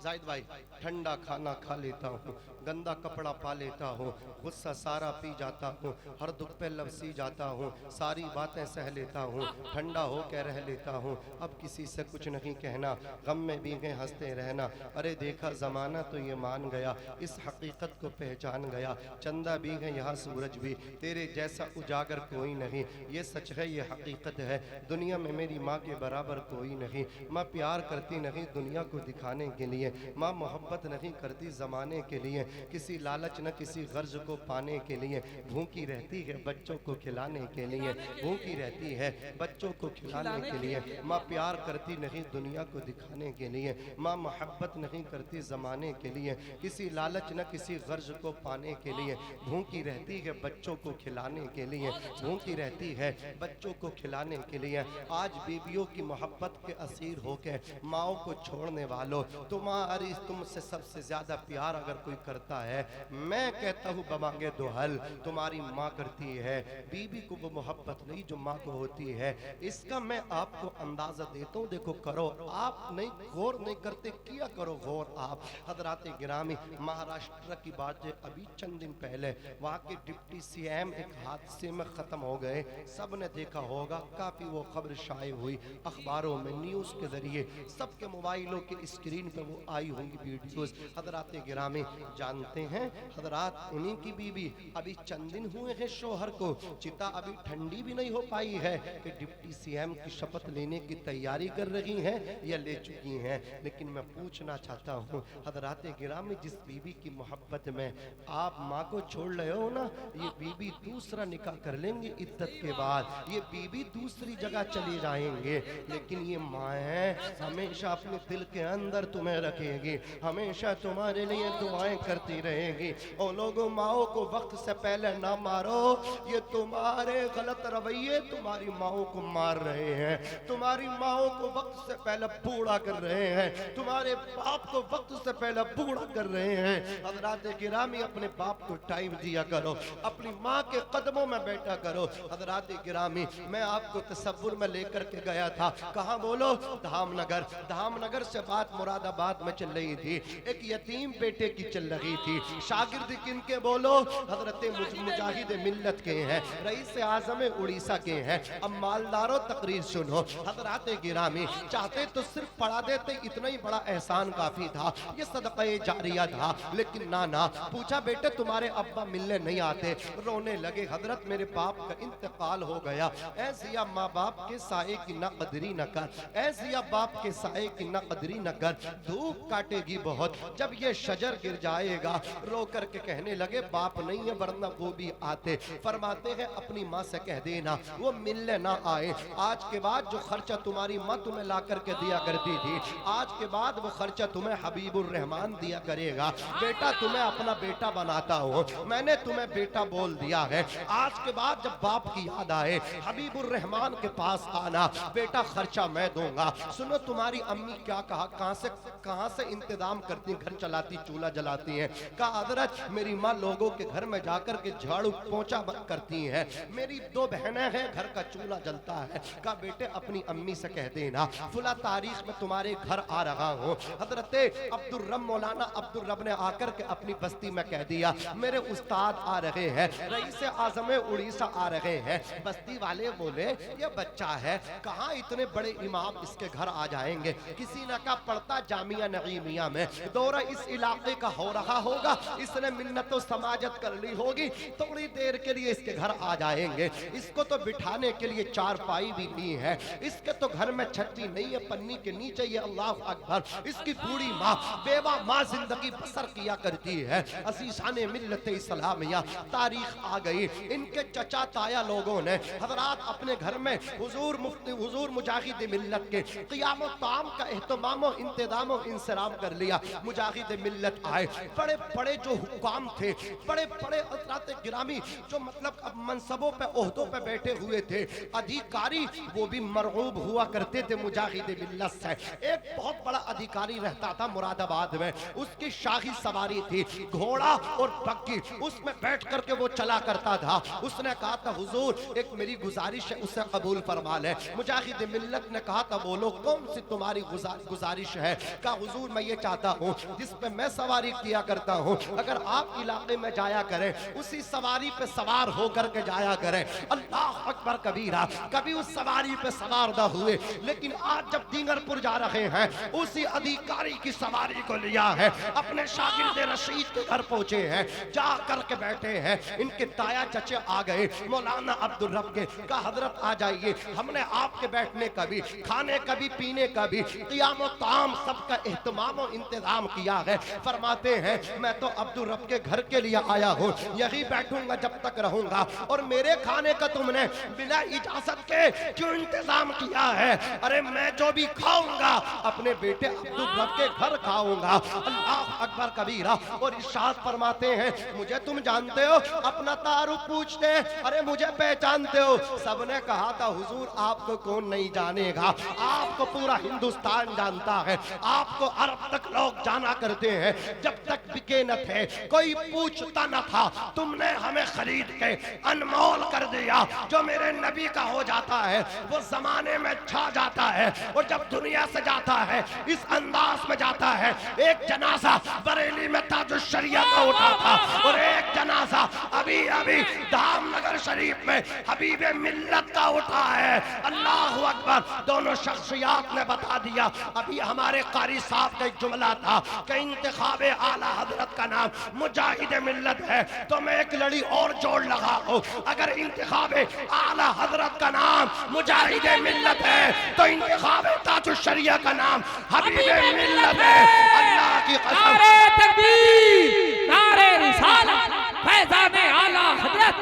जाहिद भाई। ठंडा खाना खा लेता हूँ, गंदा कपड़ा पा लेता हूँ, गुस्सा सारा पी जाता हूँ, हर दुख पे लपसी जाता हूँ, सारी बातें सह लेता हूँ, ठंडा हो के रह लेता हूँ, अब किसी से कुछ नहीं कहना, गम में भीगे हंसते रहना। अरे देखा ज़माना तो ये मान गया, इस हकीकत को पहचान गया, चंदा भी है यहाँ सूरज भी, तेरे जैसा उजागर कोई नहीं, ये सच है ये हकीकत है, दुनिया में मेरी माँ के बराबर कोई नहीं। माँ प्यार करती नहीं दुनिया को दिखाने के लिए, लिए, माँ मोहब्बत नहीं करती ज़माने के लिए, किसी लालच न किसी गर्ज को पाने के लिए, भूखी रहती है बच्चों को खिलाने के लिए, भूखी रहती है बच्चों को खिलाने के लिए। माँ प्यार करती नहीं दुनिया को दिखाने के लिए, माँ मोहब्बत नहीं करती ज़माने के लिए, किसी लालच न किसी गर्ज को पाने के लिए, भूखी रहती है बच्चों को खिलाने के लिए, भूखी रहती है बच्चों को खिलाने के लिए। आज बीवियों की मोहब्बत के असीर होकर माओ को छोड़ने वालों, तुम्हारी तुमसे सबसे ज्यादा प्यार अगर कोई करता है, मैं कहता हूँ बमांगे दो हल, तुम्हारी माँ करती है। बीबी को वो मोहब्बत नहीं जो माँ को होती है। इसका मैं आपको अंदाजा देता हूँ, देखो करो, आप नहीं गौर नहीं करते, किया करो गौर आप। हजरात गिरामी, महाराष्ट्र की बात है, अभी चंद दिन पहले वहाँ के डिप्टी सीएम एक हादसे में खत्म हो गए, सब ने देखा होगा, काफी वो खबर शाये हुई अखबारों में, न्यूज के जरिए सबके मोबाइलों के स्क्रीन पे वो आई होंगी वीडियोस। हजरात गिरामी जानते हैं, हजरात उन्हीं की बीवी अभी चंद दिन हुए हैं शोहर को, चिता अभी ठंडी भी नहीं हो पाई है कि डिप्टी सीएम की शपथ लेने की तैयारी कर रही हैं या ले चुकी हैं। लेकिन मैं पूछना चाहता हूँ हजरात गिरामी, जिस बीवी की मोहब्बत में आप माँ को छोड़ रहे हो ना, ये बीवी दूसरा निकाह कर लेंगे इद्दत के बाद, ये बीवी दूसरी जगह चली जाएंगे, लेकिन ये माएँ हमेशा अपने दिल के अंदर तुम्हें रखेगी, हमेशा तुम्हारे लिए दुआएं करती रहेगी। और लोगों, माओ को वक्त से पहले ना मारो, ये तुम्हारे गलत रवैये तुम्हारी माओ को मार रहे हैं, तुम्हारी माओ को वक्त से पहले बूढ़ा कर रहे हैं, तुम्हारे बाप को वक्त से पहले बूढ़ा कर रहे हैं। हजरात गिरामी, अपने बाप को टाइम दिया करो, अपनी माँ के कदमों में बैठा करो। हजरात गिरामी, मैं आपको तसव्वुर में लेकर के गया था, कहाँ बोलो, धामनगर। धामनगर से बात मुरादाबाद में चल रही थी, एक यतीम बेटे की चल रही थी। शागिर्द किनके बोलो, हजरत मुजाहिद मिल्लत के हैं, रईस आज़म उड़ीसा के हैं। अब मालदारों तकरीर सुनो। हजरात गिरामी, चाहते तो सिर्फ पढ़ा देते, इतना ही बड़ा एहसान काफी था, ये सदक़े जारिया था, लेकिन ना पूछा बेटे तुम्हारे अब्बा मिलने नहीं आते, रोने लगे, हजरत मेरे बाप का इंतकाल हो गया। ऐसिया माँ बाप के साए की ना कदरी न कर, ऐसिया बाप के साए की ना कदरी न कर, धूप काटेगी बहुत जब ये शजर गिर जाएगा। रो करके कहने लगे बाप नहीं है वरना वो भी आते। फरमाते हैं अपनी माँ से कह देना वो मिलने ना आए, आज के बाद जो खर्चा तुम्हारी माँ तुम्हें ला करके दिया करती थी, आज के बाद वो खर्चा तुम्हें हबीबुर रहमान दिया करेगा। बेटा तुम्हें अपना बेटा बनाता हूँ, मैंने तुम्हें बेटा बोल दिया है, आज के बाद जब बाप की याद आए हबीबुर रहमान के पास आना, बेटा खर्चा मैं दूंगा। सुनो तुम्हारी अम्मी क्या कहा, कहां से इंतजाम करती, घर चलाती, चूल्हा जलाती हैं। कहा हजरत मेरी माँ लोगों के घर में जाकर के झाड़ू पोंछा करती हैं, मेरी 2 बहनें हैं, घर का चूल्हा जलता है। कहा बेटे अपनी अम्मी से कह देना फुला तारीख में तुम्हारे घर आ रहा हूँ। हजरत अब्दुल रब, मौलाना अब्दुल रब ने आकर के अपनी बस्ती में कह दिया मेरे उस्ताद आ रहे हैं, रईस आज़म उड़ीसा आ रहे हैं। बस्ती वाले बोले ये बच्चा है, कहाँ इतने बड़े इमाम इसके घर आ जाएंगे। किसी ने कहा पढ़ता जामिया नईमिया में, दौरा इस इलाके का हो रहा होगा, इसने मिन्नतों समाजत कर ली होगी, थोड़ी देर के लिए इसके घर आ जाएंगे। इसको तो बिठाने के लिए 4 पाई भी नहीं है, इसके तो घर में छत भी नहीं है, पन्नी के नीचे ये अल्लाह अकबर, इसकी बूढ़ी माँ बेवा माँ जिंदगी बसर किया करती है। असीसाने मिल्लत इस्लामिया तारीख आ गई, इनके चचा ताया लोगों ने हजरात अपने घर में हुजूर मुफ्ती हुजूर मुजाहिद मिल्लत के क़ियाम ताम का एहतमाम और इंतजाम और इंसराम कर लिया। मुजाहिद मिल्लत आए, बड़े बड़े जो हुक्काम थे, बड़े बड़े हजरात गिरामी जो मतलब अब मनसबों पे ओहदों पे बैठे हुए थे, अधिकारी, वो भी मरगूब हुआ करते थे मुजाहिद मिल्लत से। एक बहुत बड़ा अधिकारी रहता था मुरादाबाद में, उसकी शाही सवारी थी, घोड़ा और बग्गी, उसमें बैठ करके वो चला करता था। उसने कहा था हुजूर एक मेरी गुजारिश है, उसे कबूल फरमा ले। मुजाहिद मिल्लत ने कहा था बोलो कौन सी तुम्हारी गुजारिश है। कहा हुजूर मैं ये चाहता हूँ जिस पे मैं सवारी किया करता हूँ, अगर आप इलाके में जाया करें उसी सवारी पे सवार होकर के जाया करें। अल्लाह अकबर कबीरा, कभी उस सवारी पे सवार न हुए, लेकिन आज जब दींगरपुर जा रहे हैं उसी अधिकारी की सवारी को लिया है, अपने शागिर्द रशीद के घर पहुंचे हैं, जा करके बैठे हैं। इनके ताया चचे आ गए मौलाना अब्दुल रब के, कहा हजरत आ जाइए, हमने आपके बैठने का भी, खाने का भी, पीने का भी, क़ियाम ताम सबका इत्माम और इंतजाम किया है। फरमाते हैं मैं तो अब्दुल रब के घर के लिए आया हूँ, यही बैठूंगा जब तक रहूंगा, और मेरे खाने का तुमने बिना इजाजत के क्यों इंतजाम किया है? अरे मैं जो भी खाऊंगा अपने बेटे अब्दुल रब के घर खाऊंगा। अल्लाह अकबर कबीरा। और इरशाद फरमाते हैं मुझे तुम जानते हो? अपना तारुफ पूछते हैं, अरे मुझे पहचानते हो? सबने कहा था हुजूर आपको कौन नहीं जानेगा, आपको पूरा हिंदुस्तान जानता है, आपको अरब तक लोग जाना करते हैं। जब तक बिके न थे, कोई पूछता न था, तुमने हमें खरीद के अनमोल कर दिया। जो मेरे नबी का हो जाता है वो जमाने में छा जाता है, और जब दुनिया से जाता है इस अंदाज में जाता है। एक जनाजा बरेली में ताजुश शरिया का उठा था, और एक जनाजा अभी अभी धामनगर शरीफ में हबीबे मिल्लत का उठा है। अल्लाह अकबर। दोनों शख्सियात ने बता दिया। अभी हमारे कारी साहब का एक जुमला था कि इंतखाबे आला हजरत का नाम मुजाहिद मिल्लत है, तो मैं एक लड़ी और जोड़ लगा हूं, अगर इंतखाबे आला हजरत का नाम मुजाहिद मिल्लत है तो इंतखाबे ताजुश शरिया का नाम हबीबे मिल्लत है। अल्लाह की कसम। नारे तकबीर, नारे रिसालत, फैज़ाने आला हजरत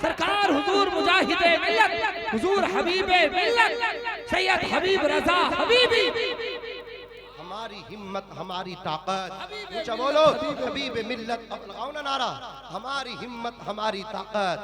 सरकार हुजूर मुजाहिदे मिल्लत, हुजूर हबीबे मिल्लत सैयद हबीब रजा हबीबी। हमारी हिम्मत हमारी ताकत, ऊंचा बोलो हबीब मिल्लत। अब लगाओ ना नारा, हमारी हिम्मत हमारी ताकत।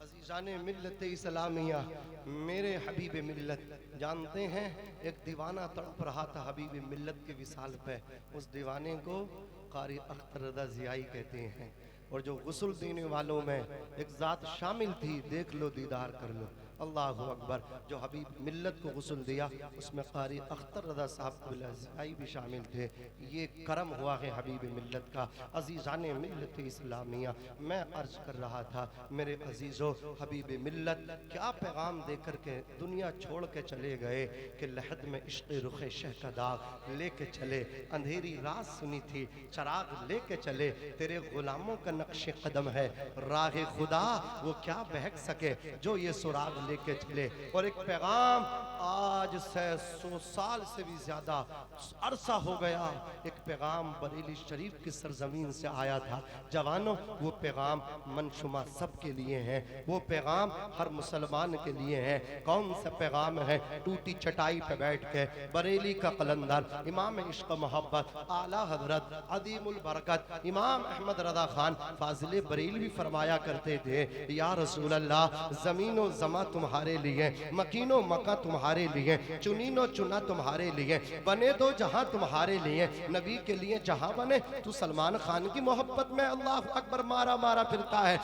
अज़ीज़ाने मिल्लत इस्लामिया, मेरे हबीब मिल्लत। जानते हैं एक दीवाना तड़प रहा था हबीब मिल्लत के विसाल पे। उस दीवाने को कारी अख्तर रज़ा ज़ियाई कहते हैं, और जो गुस्ल देने वालों में एक ज़ात शामिल थी, देख लो दीदार कर लो। अल्लाह अकबर। जो हबीब मिल्लत को गुस्ल दिया उसमें कारी अख्तर रज़ा साहब भी शामिल थे। ये करम हुआ है हबीब मिल्लत का। अज़ीज़ाने मिल्लत इस्लामिया, मैं अर्ज़ कर रहा था मेरे अजीज़ों, हबीब मिल्लत क्या पैगाम दे कर के दुनिया छोड़ के चले गए कि लहद में इश्क़ रुख़ शह का दाग लेके चले। अंधेरी रात सुनी थी, चराग लेके चले। तेरे गुलामों का नक्श कदम है राह खुदा, वो क्या बहक सके जो ये सुराग लेके चले। और एक पैगाम आज से 100 साल से भी ज्यादा अरसा हो गया, एक पैगाम बरेली शरीफ की सरजमीन से आया था। जवानों, वो पैगाम मनशुमा सब के लिए है, वो पैगाम हर मुसलमान के लिए है। कौन सा पैगाम है? टूटी चटाई पे बैठ के बरेली का कलंदर इमाम इश्क मोहब्बत आला हजरत अदीमुल बरकत इमाम अहमद रज़ा खान फाजिल बरेलवी फरमाया करते थे, या रसूल अल्लाह, ज़मीनो ज़मा तुम्हारे लिए, मकीनो मका तुम्हारे लिए, चुनीनो चुना तुम्हारे लिए, बने दो जहां तुम्हारे लिए, नबी के लिए जहां बने। तू सलमान खान की मोहब्बत में अल्लाह अकबर मारा मारा फिरता है,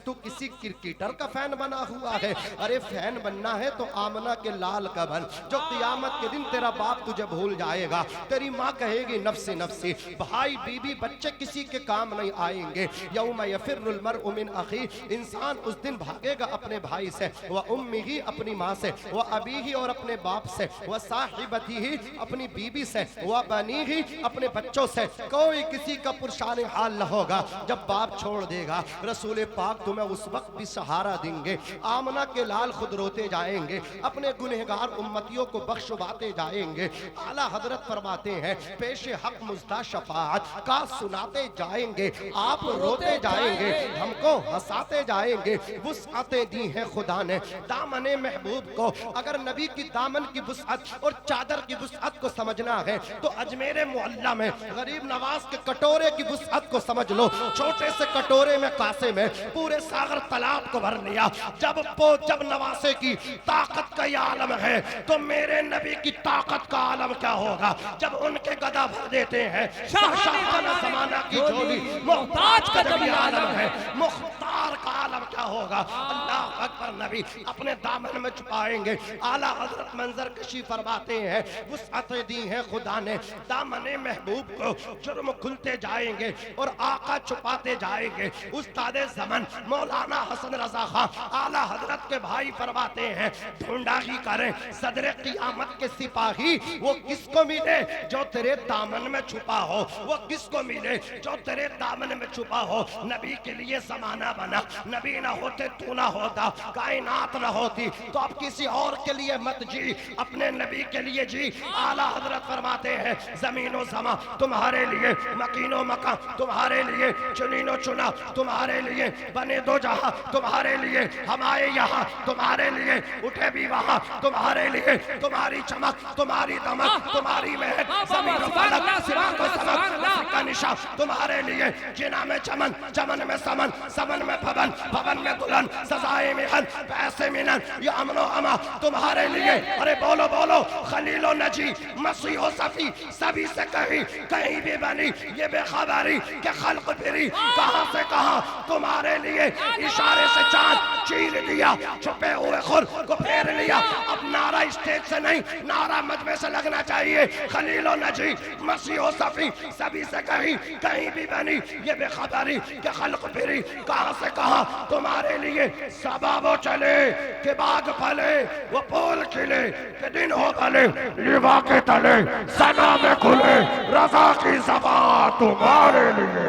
तू किसी क्रिकेटर का फैन बना हुआ है। अरे फैन बनना है तो आमना के लाल का बन, जो क़यामत के दिन तेरा बाप तुझे भूल जाएगा, तेरी माँ कहेगी नफ्सी नफ्सी, भाई बीबी बच्चे किसी के काम नहीं आएंगे। यौम यफिर्रुल मर्उ मिन अखी, इंसान उस दिन भागेगा अपने भाई से, वह उम्मी ही अपनी माँ से, वह अबी ही और अपने बाप से, वह साहिबती ही अपनी बीबी से, वह बनी ही अपने बच्चों से। कोई किसी का पुरशान हाल न होगा जब बाप छोड़ देगा। रसूल पाक तुम्हें उस वक्त भी सहारा देंगे। आमना के लाल खुद रोते जाएंगे, अपने गुनहगार उम्मतियों को बख्शवाते जाएंगे। आला हजरत फरमाते हैं पेशे हक मुज़्दा शफाअत का सुनाते जाएंगे, आप रोते जाएंगे, हमको हंसाते जाएंगे। वुसअतें दी है खुदा ने दामने महबूब को। अगर नबी की दामन की वुसअत और चादर की वुसअत को समझना है तो अजमेर मुअल्ला में गरीब नवाज के कटोरे की वुसअत को समझ लो। छोटे से कटोरे में कासे में पूरे सागर तालाब को भर लिया। जब नवासे की ताकत का ये आलम है तो मेरे नबी की ताकत का आलम क्या होगा जब उनके गदा भर देते हैं। शाहजहां ज़माना की झोली मोहताज का जब ये आलम है, मुख्तार का आलम क्या होगा। अल्लाह अकबर। नबी अपने दामन में छुपाएंगे। आला हजरत मंजर कशी फरमाते हैं वुसअत दी है खुदा ने दामने महबूब को जुर्म खुलते जाएंगे और आका छुपाते जाएंगे। उस्ताद ज़मान मौलाना हसन रजा खां आला हजरत के भाई फरमाते हैं, ढूंढाही करें सदरे क़ियामत के सिपाही, वो किसको मिले जो तेरे दामन में छुपा हो, वो किसको मिले जो तेरे दामन में छुपा हो। नबी के लिए ज़माना बना, नबी ना होते तू ना होता, कायनात ना होती, तो अब किसी और के लिए मत जी, अपने नबी के लिए जी। आला हजरत फरमाते हैं, ज़मीनो ज़मा तुम्हारे लिए, मकीनो मका तुम्हारे लिए, चुनीनो चुना तुम्हारे लिए, बने दो जहां तुम्हारे लिए, हम आए यहाँ तुम्हारे लिए, उठे भी वहां तुम्हारे लिए, तुम्हारी चमक तुम्हारी दमक तुम्हारी महक, ज़मीन फलक सिवा को समक का निशा तुम्हारे लिए, जिना में चमन चमन में समन समन में भवन भवन में दुल्हन, सजाए मिहन पैसे मिनन, ये अमनो अमा तुम्हारे लिए। अरे बोलो बोलो, खलीलो नजी मसीहो सफी सभी से कहीं कहीं भी बनी ये बेखबरी के खल्क फिरी, कहां से कहां तुम्हारे लिए, इशारे से चांद चीर दिया, छुपे हुए खुर को फेर लिया। अब नारा स्टेज से नहीं, नारा मजमे से लगना चाहिए, खलीलो नजी मसीहो सफी सभी से कहीं कहीं भी बनी ये बेखबरी के खल्क फिरी, कहां से कहां तुम्हारे लिए। सबाबो चले के बाग फले, वो फूल खिले के दिन हो भले, लिबा के तले सना में खुले, रज़ा की ज़बा तुम्हारे लिए।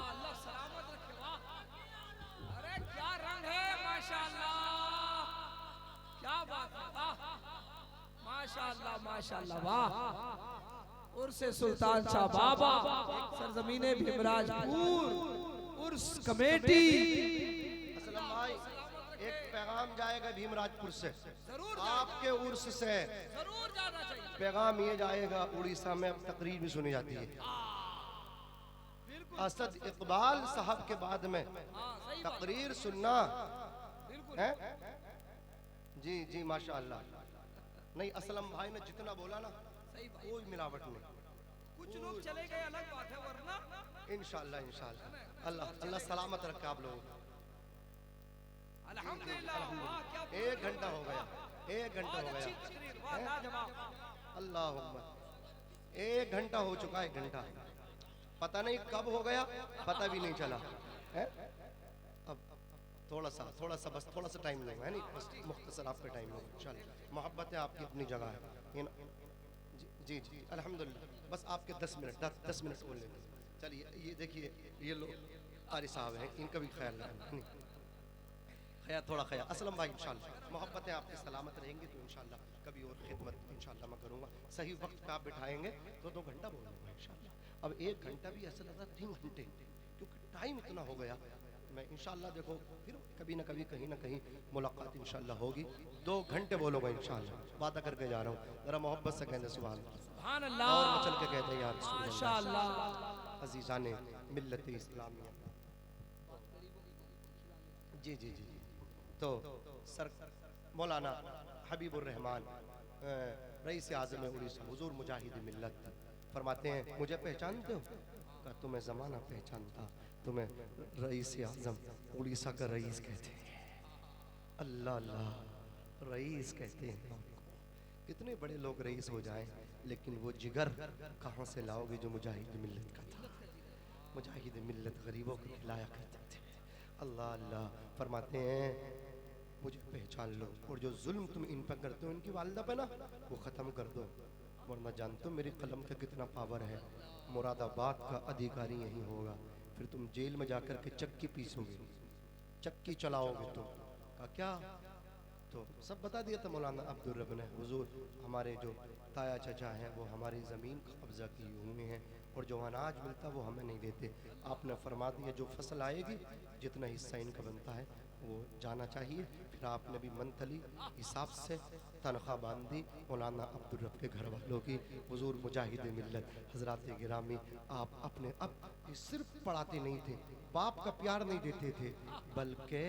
अल्लाह सलामत रखे। वाह, अरे क्या रंग है, माशाअल्लाह, क्या बात है, वाह माशाअल्लाह माशाअल्लाह, वाह। उर्से सुल्तान शाह बाबा, सरजमीने भीमराजपुर उर्स कमेटी। असलम भाई, एक पैगाम जाएगा भीमराजपुर से, जरूर आपके उर्स से जरूर जाना चाहिए। पैगाम ये जाएगा, उड़ीसा में अब तकरीर भी सुनी जाती है। असद इकबाल साहब के बाद में तकरीर सुनना है जी जी माशाअल्लाह। नहीं, असलम भाई ने जितना बोला ना कोई मिलावट नहीं, कुछ लोग चले गए अलग बात है, वरना इंशाअल्लाह इंशाअल्लाह अल्लाह अल्लाह सलामत रखे आप लोगों को। अल्हम्दुलिल्लाह, वाह क्या 1 घंटा हो गया, 1 घंटा हो अच्छी गया, तकरीर, वाह लाजवाब। अल्लाह अकबर। 1 घंटा हो चुका है, 1 घंटा पता नहीं कब हो गया, पता भी नहीं चला है। अब थोड़ा सा बस थोड़ा सा टाइम लगा है, नहीं बस मुख्तसर आपका टाइम होगा इंशाअल्लाह। मोहब्बत है आपकी अपनी जगह है, जी जी अल्हम्दुलिल्लाह। बस आपके 10 मिनट बोल लेंगे। चलिए, ये देखिए, ये लोग कारी साहब हैं, इनका भी ख्याल रखना, खैर थोड़ा ख्याल। असलम भाई इंशाअल्लाह मोहब्बत है आपकी, सलामत रहेंगे तो इंशाअल्लाह कभी और खिदमत इंशाअल्लाह मैं करूँगा। सही वक्त पे आप बिठाएंगे तो 2 घंटा बोलूँगा इंशाअल्लाह। अब 1 घंटा भी ऐसा लगा 3 घंटे, क्योंकि टाइम इतना हो गया। मैं इंशाअल्लाह देखो फिर कभी ना कभी कहीं ना कहीं मुलाकात इंशाअल्लाह होगी। 2 घंटे बोलूँगा इंशाअल्लाह, वादा करके जा रहा हूँ। जरा मोहब्बत से कहते सुभान अल्लाह, और मचल के कहते हैं यार माशाअल्लाह। अजीज़ाने मिल्लत इस्लामिया। जी जी जी तो सर मौलाना हबीबुर रहमान रईस आज़म उड़ीसा, हुजूर मुजाहिद मिल्लत फरमाते हैं, मुझे पहचानते हो? कहा तुम्हें ज़माना पहचानता, तुम्हें रईस आज़म उड़ीसा का रईस कहते हैं। अल्लाह अल्लाह, रईस कहते हैं। कितने बड़े लोग रईस हो जाएं, लेकिन वो जिगर कहाँ से लाओगे जो मुजाहिद मिल्लत का था। मुजाहिद मिल्लत गरीबों को खिलाया करते थे। अल्लाह अल्लाह फरमाते हैं, मुझे पहचान लो और जो जुल्म तुम इन पर करते हो, इनकी वालिदा पे ना, वो ख़त्म कर दो, वरना जानते हो मेरी कलम का कितना पावर है। मुरादाबाद का अधिकारी यही होगा, फिर तुम जेल में जाकर के चक्की पीसोगे, चक्की चलाओगे तुम। का क्या? तो सब बता दिया था मौलाना अब्दुल रब ने। हुजूर हमारे जो ताया चचा हैं वो हमारी ज़मीन कब्जा किए हुए हैं और जो अनाज मिलता वो हमें नहीं देते। आपने फरमा दिया जो फसल आएगी जितना हिस्सा इनका बनता है वो जाना चाहिए। फिर आपने भी मंथली हिसाब से तनख्वाह बांध दी मौलाना अब्दुल रब के घर वालों की। हुजूर मुजाहिद मिल्लत हजरात गिरामी, आप अपने अब सिर्फ पढ़ाते नहीं थे, बाप का प्यार नहीं देते थे, बल्कि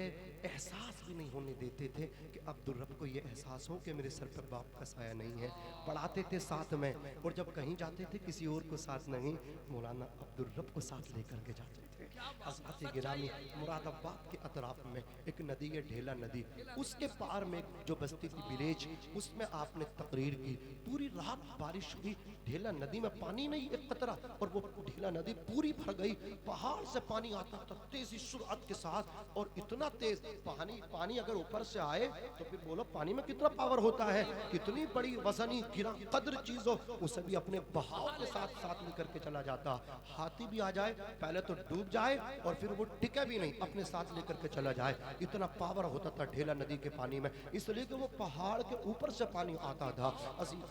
एहसास भी नहीं होने देते थे कि अब्दुल रब को ये एहसास हो कि मेरे सर पर बाप का साया नहीं है। पढ़ाते थे साथ में, और जब कहीं जाते थे किसी और को साथ नहीं, मौलाना अब्दुल रब को साथ लेकर के जाते थे। हज़रत गिरामी मुरादाबाद के अतराफ में एक नदी है, ढेला नदी, उसके पार में जो बस्ती थी विलेज, उसमें आपने तकरीर की। पूरी रात बारिश हुई, ढेला नदी में पानी नहीं एक कतरा, और वो ढेला नदी पूरी भर गई। पहाड़ से पानी आता था तेजी सुरअत के साथ, और इतना तेज पानी अगर ऊपर से आए तो फिर बोलो पानी में कितना पावर होता है, कितनी बड़ी वजनी गिरा कद्र चीज हो, उसे भी अपने बहाव के साथ साथ लेकर के चला जाता। हाथी भी आ जाए पहले तो डूब जाए और फिर वो टिके भी नहीं, अपने साथ लेकर के चला जाए। इतना पावर होता था ढेला नदी के पानी में, इसलिए कि वो पहाड़ के ऊपर से पानी आता था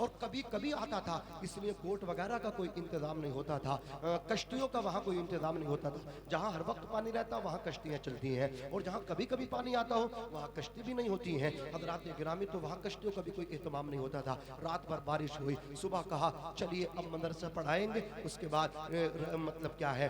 और कभी कभी आता था, इसलिए बोट वगैरह का कोई इंतजाम नहीं होता था, कश्तियों का वहाँ कोई इंतजाम नहीं होता था। जहाँ हर वक्त पानी रहता वहाँ कश्तियाँ चलती हैं, और जहाँ कभी कभी पानी आता हो वहाँ कश्ती भी नहीं होती हैं। हज़रात गिरामी तो वहाँ कश्तियों का भी कोई एहतमाम नहीं होता था। रात भर बारिश हुई, सुबह कहा चलिए अब मदरसा पढ़ाएंगे, उसके बाद मतलब क्या है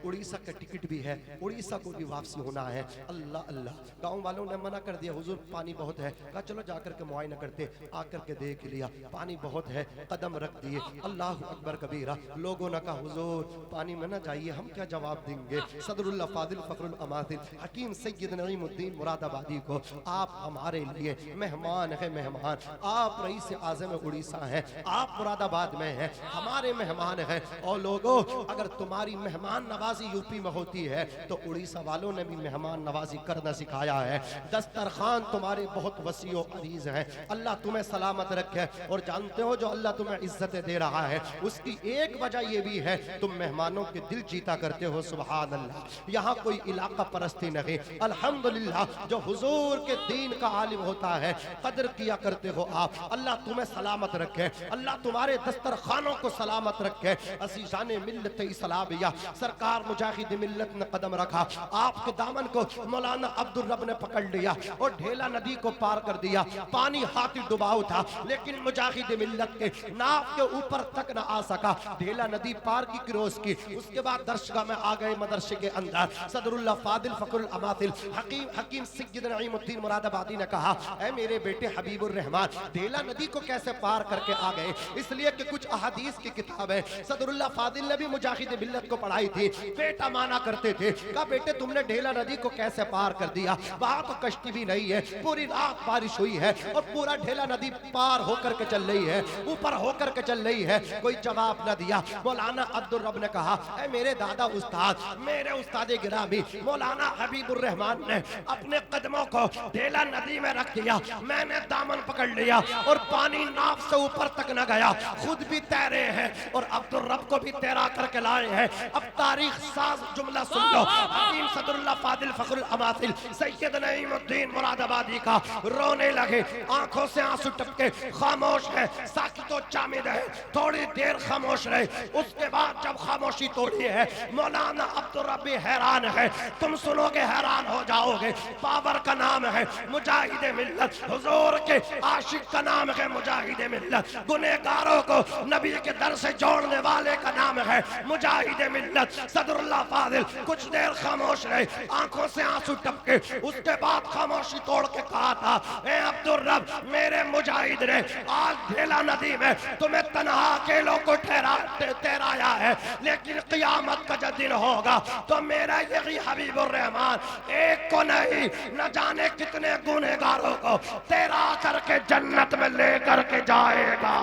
उड़ीसा का टिकट भी है, उड़ीसा को भी वापसी होना है। अल्लाह अल्लाह, गांव वालों ने मना कर दिया, हुजूर पानी बहुत है। कहा चलो जाकर के मुआयना करते, आकर के देख लिया पानी बहुत है, कदम रख दिए, अल्लाह अकबर कबीरा। लोगों ने कहा हुजूर पानी में ना जाइए, हम क्या जवाब देंगे। सदरुल्लाह फादिल फखरुल अमातिल हकीम सैयद नईमुद्दीन मुरादाबादी को आप हमारे लिए मेहमान है, मेहमान। आप रईस आज़म उड़ीसा हैं, आप मुरादाबाद में हैं, हमारे मेहमान हैं। और लोगों अगर तुम्हारी मेहमान नवाजी यूपी में होती है तो उड़ीसा वालों ने भी मेहमान नवाजी करना सिखाया है। दस्तरखान तुम्हारे बहुत वसी और अजीज हैं, अल्लाह तुम्हें सलामत रखे। और जानते हो जो अल्लाह तुम्हें इज्जत दे रहा है उसकी एक वजह ये भी है तुम मेहमानों के दिल जीता करते हो। सुभान अल्लाह, यहाँ कोई इलाका परस्ती नहीं, अल्हम्दुलिल्लाह। जो हुजूर के दीन का आलिम होता है कदर किया करते हो आप। अल्लाह तुम्हें सलामत रखे, अल्लाह तुम्हारे दस्तरखानों को सलामत रखे। अज़ीज़ाने मिल्लत इस्लामिया सरकार मुजाहिद मिल्लत ने कदम रखा, आपके दामन को मौलाना अब्दुल रब ने पकड़ लिया और ढेला नदी को पार कर दिया। पानी हाथी डुबाव था लेकिन मुजाहिद मिल्लत के नाव के ऊपर तक न आ सका। ढेला नदी पार की क्रॉस की, उसके बाद दरसगाह में आ गए मदरसे के अंदर। सदरुल्लाह फादिल फखरुल अमातिल हकीम सैयद नईमुद्दीन मुरादाबादी ने कहा ऐ मेरे बेटे हबीबुर रहमान, ढेला नदी को कैसे पार करके आ गए? इसलिए कि कुछ अहादीस की किताब है, सदरुल्लाह फादिल ने भी मुजाहिद मिल्लत को पढ़ाई थी। बेटा माना करते थे, कहा बेटे तुमने ढेला नदी को कैसे पार कर दिया? वहां तो कश्ती भी नहीं है, पूरी रात बारिश हुई है और पूरा ढेला नदी पार होकर के चल रही है, ऊपर होकर के चल रही है। कोई जवाब न दिया। मौलाना अब्दुल रब ने कहा ऐ मेरे दादा उस्ताद, मेरे उस्ताद गिरामी मौलाना हबीबुर रहमान ने अपने कदमों को ढेला नदी में रख दिया, मैंने दामन पकड़ लिया और पानी नाव से ऊपर तक न गया, खुद भी तैरे हैं और अब्दुल रब को भी तैरा करके लाए हैं। अब तारीख साज जुमला सुन लो। हकीम सदरुल्लाह फादिल फखरुल अमातिल सैयद नईमुद्दीन मुरादाबादी का रोने लगे, आंखों से आंसू टपके, खामोश है, साकितो जामिद है, थोड़ी देर खामोश रहे। उसके बाद जब खामोशी तोड़ी है मौलाना अब्दुल रब हैरान है, तुम सुनोगे हैरान हो जाओगे। पावर का नाम है मुजाहिद मिल्लत, हुजूर के आशिक का नाम है मुजाहिद मिल्लत, गुनहगारों को नबी के दर से जोड़ने वाले का नाम है मुजाहिद मिल्लत। सदरुल्लाह फादिल कुछ देर खामोश रहे, आंखों से आंसू टपके, उसके बाद खामोशी तोड़ के कहा था ए अब्दुल रब, मेरे मुजाहिद ने आज ढेला नदी में तुम्हें तन्हा अकेलों को ठहराया है, लेकिन क़यामत का जब दिन होगा तो मेरा यही हबीबुर रहमान एक को नहीं न जाने कितने गुनहगारों को तेरा करके जन्नत में लेकर के जाएगा।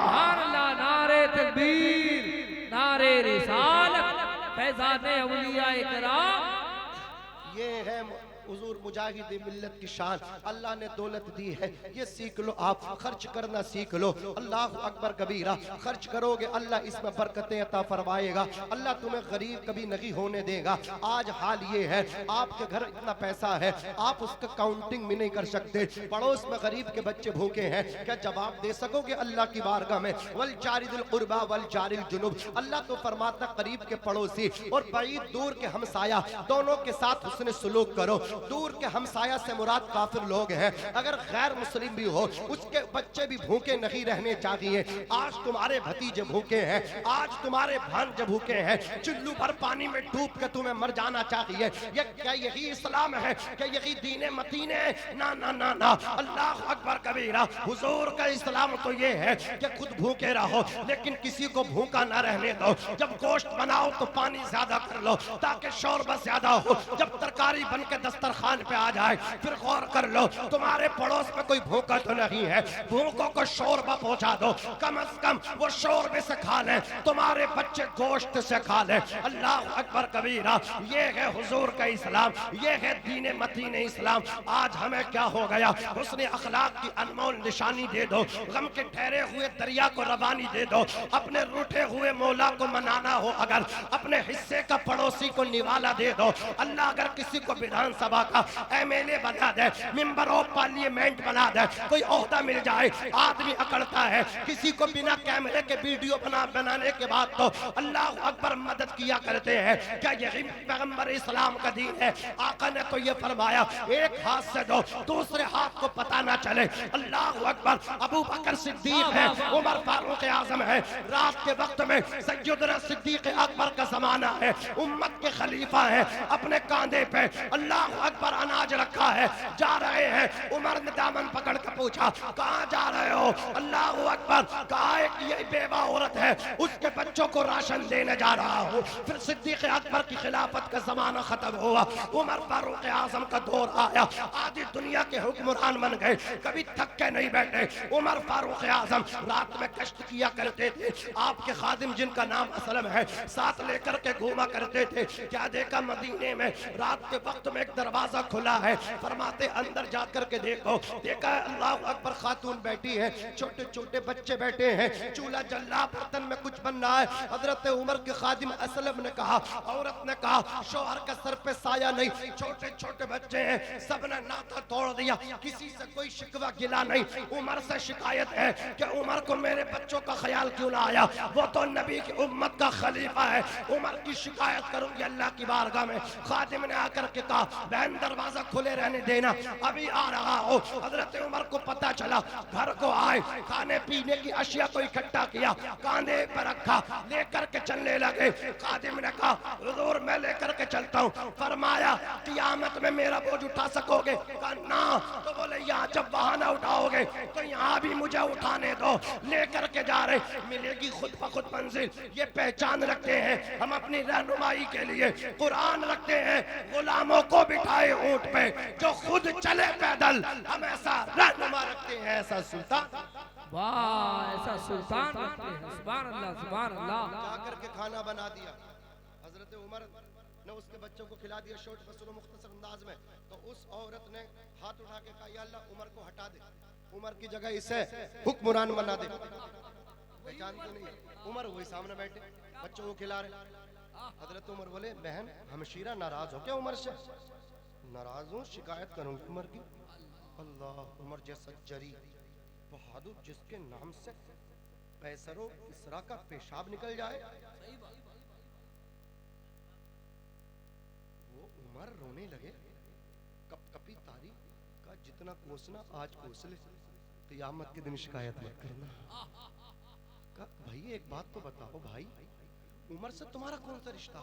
नारे तकबीर, नारे रिसालत, फैज़ाने औलिया इकराम। ये है हुजूर मुजाहिद मिल्लत की शान। अल्लाह ने दौलत दी है, ये सीख लो, आप खर्च करना सीख लो। अल्लाह अकबर कबीरा, खर्च करोगे अल्लाह इसमें बरकतें अता फरमाएगा, अल्लाह तुम्हें गरीब कभी नहीं होने देगा। आज हाल ये है, आपके घर इतना पैसा है आप उसका काउंटिंग भी नहीं कर सकते। पड़ोस में गरीब के बच्चे भूखे हैं, क्या जवाब दे सकोगे अल्लाह की बारगाह में? वल जारिल कुर्बा वल जारिल जुनूब, अल्लाह तो फरमाता करीब के पड़ोसी और बईद दूर के हमसाया दोनों के साथ उसने सुलूक करो। दूर के हमसाया से मुराद काफिर लोग हैं, अगर गैर मुस्लिम भी हो उसके बच्चे भी भूखे नहीं रहने चाहिए। आज तुम्हारे भतीजे भूखे हैं, आज तुम्हारे भांजे भूखे हैं, चुल्लू भर पानी में डूब के तुम्हें मर जाना चाहिए। ये क्या यही इस्लाम है? क्या यही दीने मतीन है? ना ना ना ना, अल्लाह अकबर कबीरा। हुजूर का इस्लाम तो ये है कि खुद भूखे रहो लेकिन किसी को भूखा ना रहने दो। जब गोश्त बनाओ तो पानी ज्यादा कर लो ताकि शोरबा ज्यादा हो। जब तरकारी बन के दस्तरखान पे आ जाए फिर गौर कर लो तुम्हारे पड़ोस में कोई भूखा तो नहीं है, भूखों को शोरबा पहुंचा दो, कम अज कम वो शोरबे से खा ले, तुम्हारे बच्चे गोश्त से खा ले। अल्लाह अकबर कबीरा। ये है हुजूर का इस्लाम, ये है दीन मतीन इस्लाम। आज हमें क्या हो गया? हुस्न अखलाक की अनमोल निशानी दे दो, गम के ठहरे हुए दरिया को रवानी दे दो। अपने रूठे हुए मौला को मनाना हो अगर अपने हिस्से का पड़ोसी को निवाला दे दो। अल्लाह अगर किसी को विधानसभा का एमएलए बना दे, मेंबर ऑफ पार्लियामेंट बना दे, कोई ओहदा मिल जाए, आदमी अकड़ता है। किसी को बिना कैमरे के वीडियो बनाने के बाद तो अल्लाह अकबर मदद किया करते हैं। क्या यही पैगंबर इस्लाम का दीन है? आका ने तो ये फरमाया एक हाथ से दो दूसरे हाथ को पता ना चले। अल्लाह अकबर। अबू बकर सिद्दीक है, उमर फारूक आजम है, रात के वक्त में सैयदना सिद्दीक अकबर का जमाना है, उम्मत के खलीफा है, अपने कांधे पे अल्लाह अकबर अनाज रखा है, जा रहे हैं। उमर ने दामन पकड़ कर पूछा कहाँ जा रहे हो? अल्लाह अकबर। कहा ये बेवा औरत है, उसके बच्चों को राशन देने जा रहा हूँ। फिर सिद्दीक अकबर की खिलाफत का जमाना खत्म हुआ, उमर फारूक आजम का दौर आया, आधी दुनिया के हुक्मरान बन गए, कभी थक के नहीं बैठे। उमर फारूक आजम रात में कष्ट किया करते थे, आपके खादिम जिनका नाम असलम है साथ लेकर के घूमा करते थे। क्या देखा मदीने में रात के वक्त में एक दरवाजा खुला है, फरमाते अंदर जाकर के देखो। देखा अल्लाह अकबर, खातून बैठी है, छोटे छोटे बच्चे बैठे हैं, चूल्हा जल रहा, बर्तन में कुछ बन रहा है। हजरत उमर के खादिम असलम ने कहा, औरत ने कहा शौहर का सर पे साया नहीं, छोटे छोटे बच्चे हैं, सबने नाता तोड़ दिया, किसी से कोई शिकवा गिला नहीं। उमर से शिकायत है कि उमर को मेरे बच्चों का ख्याल क्यों ना आया, वो तो नबी की उम्मत का खलीफा है। उमर की शिकायत करूंगी अल्लाह की बारगाह में। खादिम ने आकर के कहा बहन दरवाजा खुले रहने देना, अभी आ रहा हो। हजरत उमर को पता चला, घर को आए, खाने पीने की अशिया को इकट्ठा किया, कांधे पर रखा, लेकर के चलने लगे। खादिम ने कहा हुजूर मैं लेकर के चलता हूँ। फरमाया कियामत में मेरा बोझ उठा सकोगे? कहा ना। तो बोले यहाँ जब बहाना उठाओगे तो यहाँ भी मुझे उठाने दो। लेकर के जा रहे, मिलेगी खुद ब खुद मंजिल। ये पहचान रखते हैं हम अपनी रहनुमाई के लिए, कुरान रखते हैं, गुलामों को बिठाए ऊंट पे, जो खुद चले पैदल। हम ऐसा रहनुमा रखते हैं, ऐसा सुल्तान। वाह, ऐसा सुल्तान रखते हैं। सुभान अल्लाह, सुभान अल्लाह। जाकर के खाना बना दिया हजरत उमर ने, उसके बच्चों को खिला दिया शॉर्ट बसरो मुख्तसर अंदाज में। तो उस औरत ने हाथ उठा के कहा या अल्लाह उमर को हटा दे, उमर की जगह इसे हुक्मरान बना दे। पहचानते नहीं, उमर वही सामने बैठे बच्चों को खिला रहे। हजरत उमर बोले बहन हमशीरा नाराज हो क्या उमर से? नाराज हूँ, शिकायत करूंगी उमर की। अल्लाह, उमर जैसा जरी बहादुर जिसके नाम से पैसरों इसरा का पेशाब निकल जाए, वो उमर रोने लगे। कपकपी तारीख का जितना कोसना आज कोस ले, क़यामत के दिन शिकायत मत करना। भाई एक बात तो बताओ भाई, उमर से तुम्हारा कौन सा रिश्ता?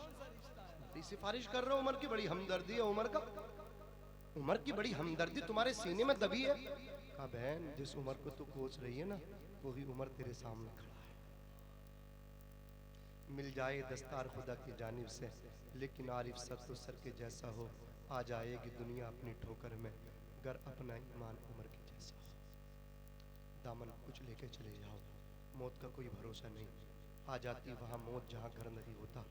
सिफारिश कर रहे हो, उमर की बड़ी हमदर्दी है, उमर की बड़ी हमदर्दी तुम्हारे सीने में दबी है। कहा बहन जिस उमर को तू कोस रही है ना, वही उमर तेरे सामने खड़ा है। मिल जाए दस्तार खुदा की जानिब से, लेकिन आरिफ सर तो सर के जैसा हो, आ जाएगी दुनिया अपनी ठोकर में, गर अपना ईमान उमर के जैसा हो। दामन कुछ लेके चले जाओ, मौत का कोई भरोसा नहीं। आ जाती वहाँ मौत जहाँ घर नहीं होता,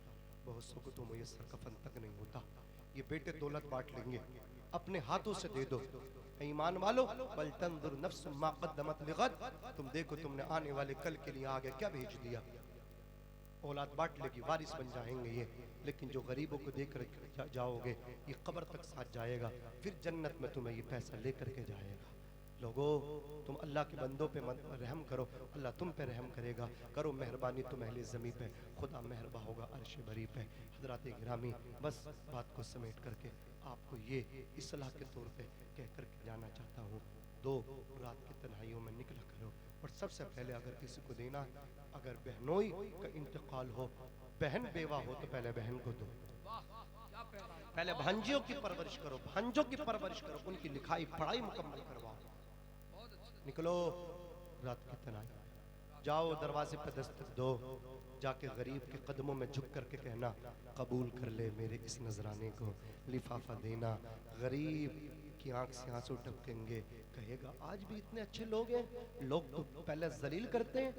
बहुत सौ को तो मुयस्सर कफन तक नहीं होता। ये बेटे दौलत बांट लेंगे, अपने हाथों से दे दो। ईमान वालो, बल तंजुर नफ्स मा क़द्दमत लिग़द, तुम देखो तुमने आने वाले कल के लिए आगे क्या भेज दिया। औलाद बांट लेगी, वारिस बन जाएंगे ये, लेकिन जो गरीबों को देकर जाओगे ये कब्र तक साथ जाएगा, फिर जन्नत में तुम्हें ये पैसा लेकर के जाएगा। लोगो तुम अल्लाह के बंदों पे रहम करो, अल्लाह तुम पे रहम करेगा। करो मेहरबानी तुम अहले ज़मीं पे, खुदा मेहरबा होगा अर्श बरी पे। हज़रात गिरामी, बस बात को समेट करके आपको ये इस्लाह के तौर पे कह कर के जाना चाहता हूँ। दो, रात की तन्हाइयों में निकला करो। और सबसे पहले अगर किसी को देना, अगर बहनोई का इंतकाल हो, बहन बेवा हो तो पहले बहन को दो। पहले भांजियों की परवरिश करो, भांजों की परवरिश करो, उनकी लिखाई पढ़ाई मुकम्मल करवाओ। निकलो रात की तन्हाई, जाओ दरवाजे पे दस्तक दो, जाके गरीब के कदमों में झुक करके कहना कबूल कर ले मेरे इस नजराने को, लिफाफा देना। गरीब की आंख से आंसू टपकेंगे, कहेगा आज भी इतने अच्छे लोग हैं। लोग तो पहले जलील करते हैं,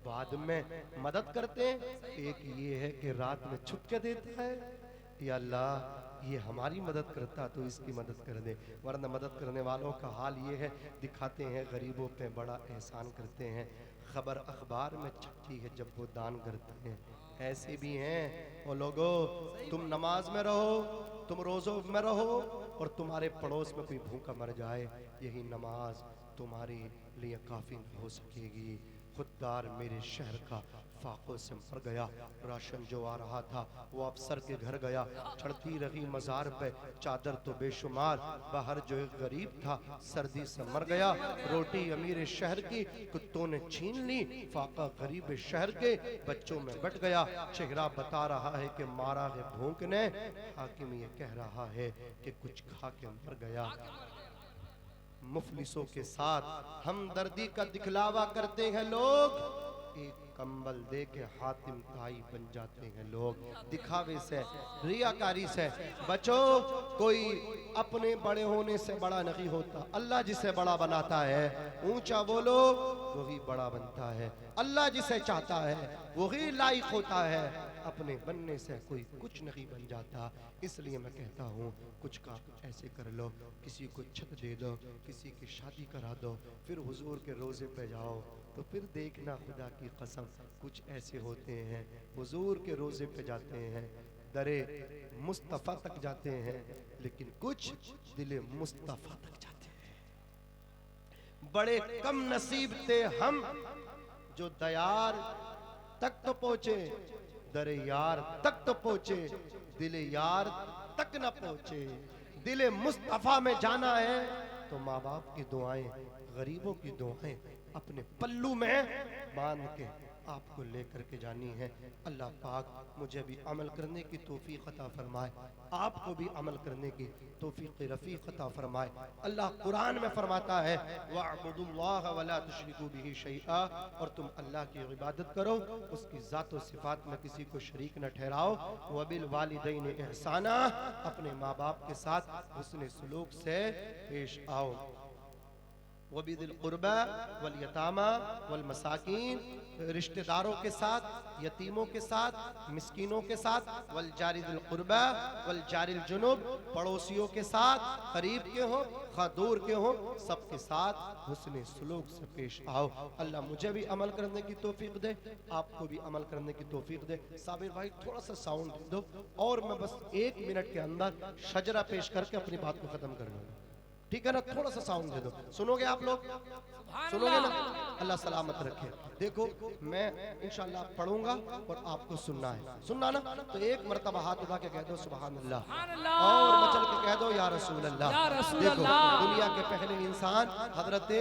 बाद में मदद करते हैं। एक ये है कि रात में छुप के देता है, या अल्लाह ये हमारी मदद करता तो इसकी मदद कर दे। वरना मदद करने वालों का हाल ये है, दिखाते हैं गरीबों पे बड़ा एहसान करते हैं, खबर अखबार में छपती है जब वो दान करते हैं। ऐसे भी हैं वो लोगों, तुम नमाज में रहो, तुम रोज़ों में रहो और तुम्हारे पड़ोस में कोई भूखा मर जाए, यही नमाज तुम्हारे लिए काफ़ी न हो सकेगी। खुददार मेरे शहर का फाकों से मर गया, राशन जो आ रहा था वो अफसर के घर गया, चढ़ती रही मज़ार पे चादर तो बेशुमार, बाहर जो एक गरीब था सर्दी से मर गया। रोटी अमीर शहर की कुत्तों ने छीन ली, फाका गरीब शहर के बच्चों में बट गया। चेहरा बता रहा है कि मारा है भूख ने, हाकिम ये कह रहा है कि कुछ खा के मर गया। मुफलिसों के साथ हमदर्दी का दिखलावा करते हैं लोग, एक कंबल दे के हातिम ताई बन जाते हैं लोग। दिखावे से, रियाकारी से बचो। कोई अपने बड़े होने से बड़ा नहीं होता, अल्लाह जिसे बड़ा बनाता है, ऊंचा बोलो वही बड़ा बनता है। अल्लाह जिसे चाहता है वही लायक होता है, अपने बनने से कोई कुछ नहीं बन जाता। इसलिए मैं कहता हूँ कुछ काम ऐसे कर लो, किसी को छत दे दो, किसी की शादी करा दो, फिर हुजूर के रोज़े पे जाओ तो फिर देखना खुदा की कसम कुछ ऐसे होते हैं, हुजूर के रोज़े पे जाते हैं, दरे मुस्तफ़ा तक जाते हैं, लेकिन कुछ दिले मुस्तफ़ा तक जाते हैं। बड़े कम नसीब थे हम जो दयार तक तो पहुंचे, दरे यार तक तो पहुंचे, दिले यार तक न पहुंचे। दिले मुस्तफा में जाना है तो माँ बाप की दुआएं, गरीबों की दुआएं अपने पल्लू में बांध के आपको लेकर के जानी है। अल्लाह पाक मुझे भी अमल करने की तौफीक अता फरमाए, आपको भी अमल करने की तौफीक रफीक अता फरमाए। अल्लाह कुरान में फरमाता है वअबुदुल्लाह वला तुशरिकू बिही शैआ, और तुम अल्लाह की इबादत करो, उसकी ज़ात व सिफात में किसी को शरीक न ठहराओ। वबिल वालिदैन इहसाना, अपने माँ बाप के साथ हुस्न सलूक से पेश आओ। वबिदिल कुर्बा वल यतामा वल मसाकीन, रिश्तेदारों के साथ, यतीमों के साथ, मिस्कीनों के साथ, वल जारिदिल कुर्बा वल जारिल जुनुब, पड़ोसियों के साथ, करीब के हो खा दूर के हो, सबके साथ हुस्न सलूक से पेश आओ। अल्लाह मुझे भी अमल करने की तौफीक दे, आपको भी अमल करने की तौफीक दे। साबिर भाई थोड़ा सा साउंड दे दो और मैं बस 1 मिनट के अंदर शजरा पेश करके अपनी बात को खत्म कर लूँगा, ठीक है ना? थोड़ा सा साउंड दे दो, सुनोगे आप लोग? सुनोगे ना? अल्लाह सलामत रखे। देखो मैं इंशाल्लाह पढ़ूंगा और आपको सुनना है, सुनना ना? तो एक मर्तबा हाथ उठा के कह दो सुभान अल्लाह, और मचल के कह दो या रसूल अल्लाह। देखो दुनिया के पहले इंसान हजरत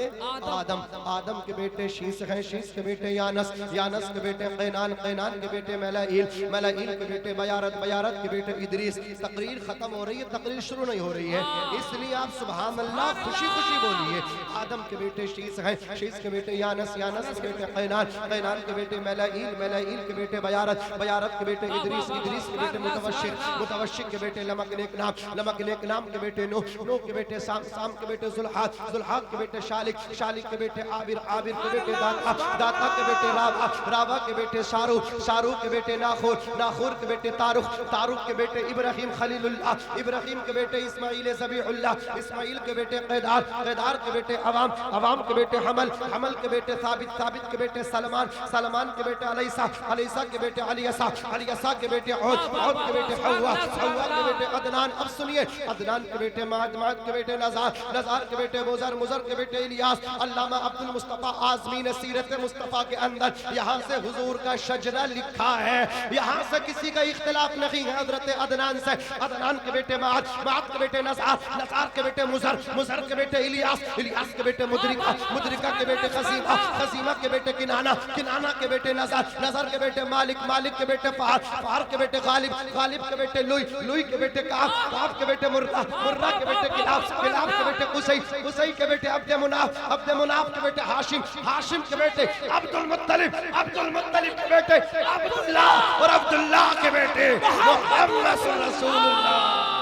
आदम, आदम के बेटे शीश हैं, शीश के बेटे यानस, यानस के बेटे कैनान, कैनान के बेटे मलाइल, मलाइल के बेटे बयारत, बयारत के बेटे इदरीस। तकरीर खत्म हो रही है, तकरीर शुरू नहीं हो रही है, इसलिए आप सुभान अल्लाह खुशी खुशी बोलिए। आदम के बेटे शीश हैं, शीश के बेटे यानस, यानस के बेटे कैनान, कैनान के बेटे मलाइल, मलाइल के बेटे बयारत, बयारत के बेटे इदरीस, इदरीस के बेटे मुतवश्शिक, मुतवश्शिक के बेटे लमक नेक नाम, लमक नेक नाम के बेटे नूह, नूह के बेटे साम, साम के बेटे जुल्हाद, जुल्हाद के बेटे शालिक, शालिक के बेटे आबिर, आबिर के बेटे दाता, दाता के बेटे रावा, रावा के बेटे शारूख, शारूख के बेटे नाखूर, नाखूर के बेटे तारुख, तारुख के बेटे इब्राहिम खलीलुल्लाह, इब्राहिम के बेटे इस्माइल ज़बीहुल्लाह, इस्माइल के बेटे कैदार, कैदार के बेटे अवाम, अवाम के बेटे हमल, हमल के बेटे साबित, साबित के बेटे सलमान, सलमान के बेटे अलैसा, अलैसा के बेटे अलियसा, अलियसा के बेटे औद, औद के बेटे हव्वा, हव्वा के बेटे अदनान। अब सुनिए अदनान के बेटे माद, माद के बेटे नज़ार, नज़ार के बेटे मुज़र, मुज़र के बेटे इलियास। अल्लामा अब्दुल मुस्तफ़ा आज़मी ने सीरत मुस्तफ़ा के अंदर यहाँ से हुजूर का शजरा लिखा है, यहाँ से किसी का इख्तिलाफ नहीं है। हजरत अदनान से, अदनान के बेटे माद, माद के बेटे नज़ार, नज़ार के बेटे मुज़र, मुज़र के बेटे इलियास, इलियास के बेटे मुद्रिका, मुद्रिका के बेटे खसीमा, खसीमा के बेटे किनाना, किनाना के बेटे नज़र, नज़र के बेटे मालिक, मालिक के बेटे फ़ार, फ़ार के बेटे गालिब, गालिब के बेटे लुई, लुई के बेटे काब, काब के बेटे मुर्रा, मुर्रा के बेटे किलाब, किलाब के बेटे कुसै, कुसै के बेटे अब्द मुनाफ, अब्द मुनाफ के बेटे हाशिम, हाशिम के बेटे अब्दुल मुत्तलिब, अब्दुल मुत्तलिब के बेटे अब्दुल्लाह, और अब्दुल्लाह के बेटे मुहम्मद रसूलुल्लाह।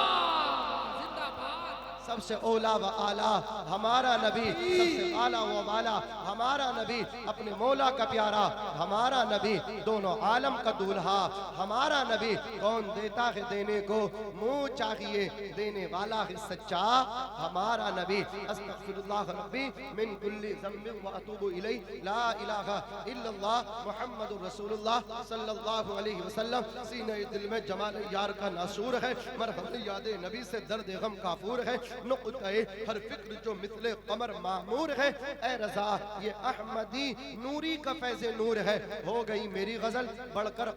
सबसे औला व आला हमारा नबी, सबसे आला व वाला हमारा नबी, अपने मौला का प्यारा हमारा नबी, दोनों आलम का दूल्हा हमारा नबी। कौन देता है देने को, मुंह चाहिए देने वाला है सच्चा हमारा नबी। अस्तगफिरुल्लाह रब्बी मिन कुल्ली ज़म्बिन व अतूबु इलैहि, ला इलाहा इल्लल्लाह मुहम्मदुर रसूलुल्लाह सल्लल्लाहु अलैहि वसल्लम। सीने दिल में जमाल यार का नासूर है, मरहम याद नबी से दर्द गम काफूर है। नुक़्ता-ए हर फिक्र जो मिसले कमर मामूर है। ए रज़ा ये अहमदी नूरी का फैज़े नूर है। हो गई मेरी गजल बढ़कर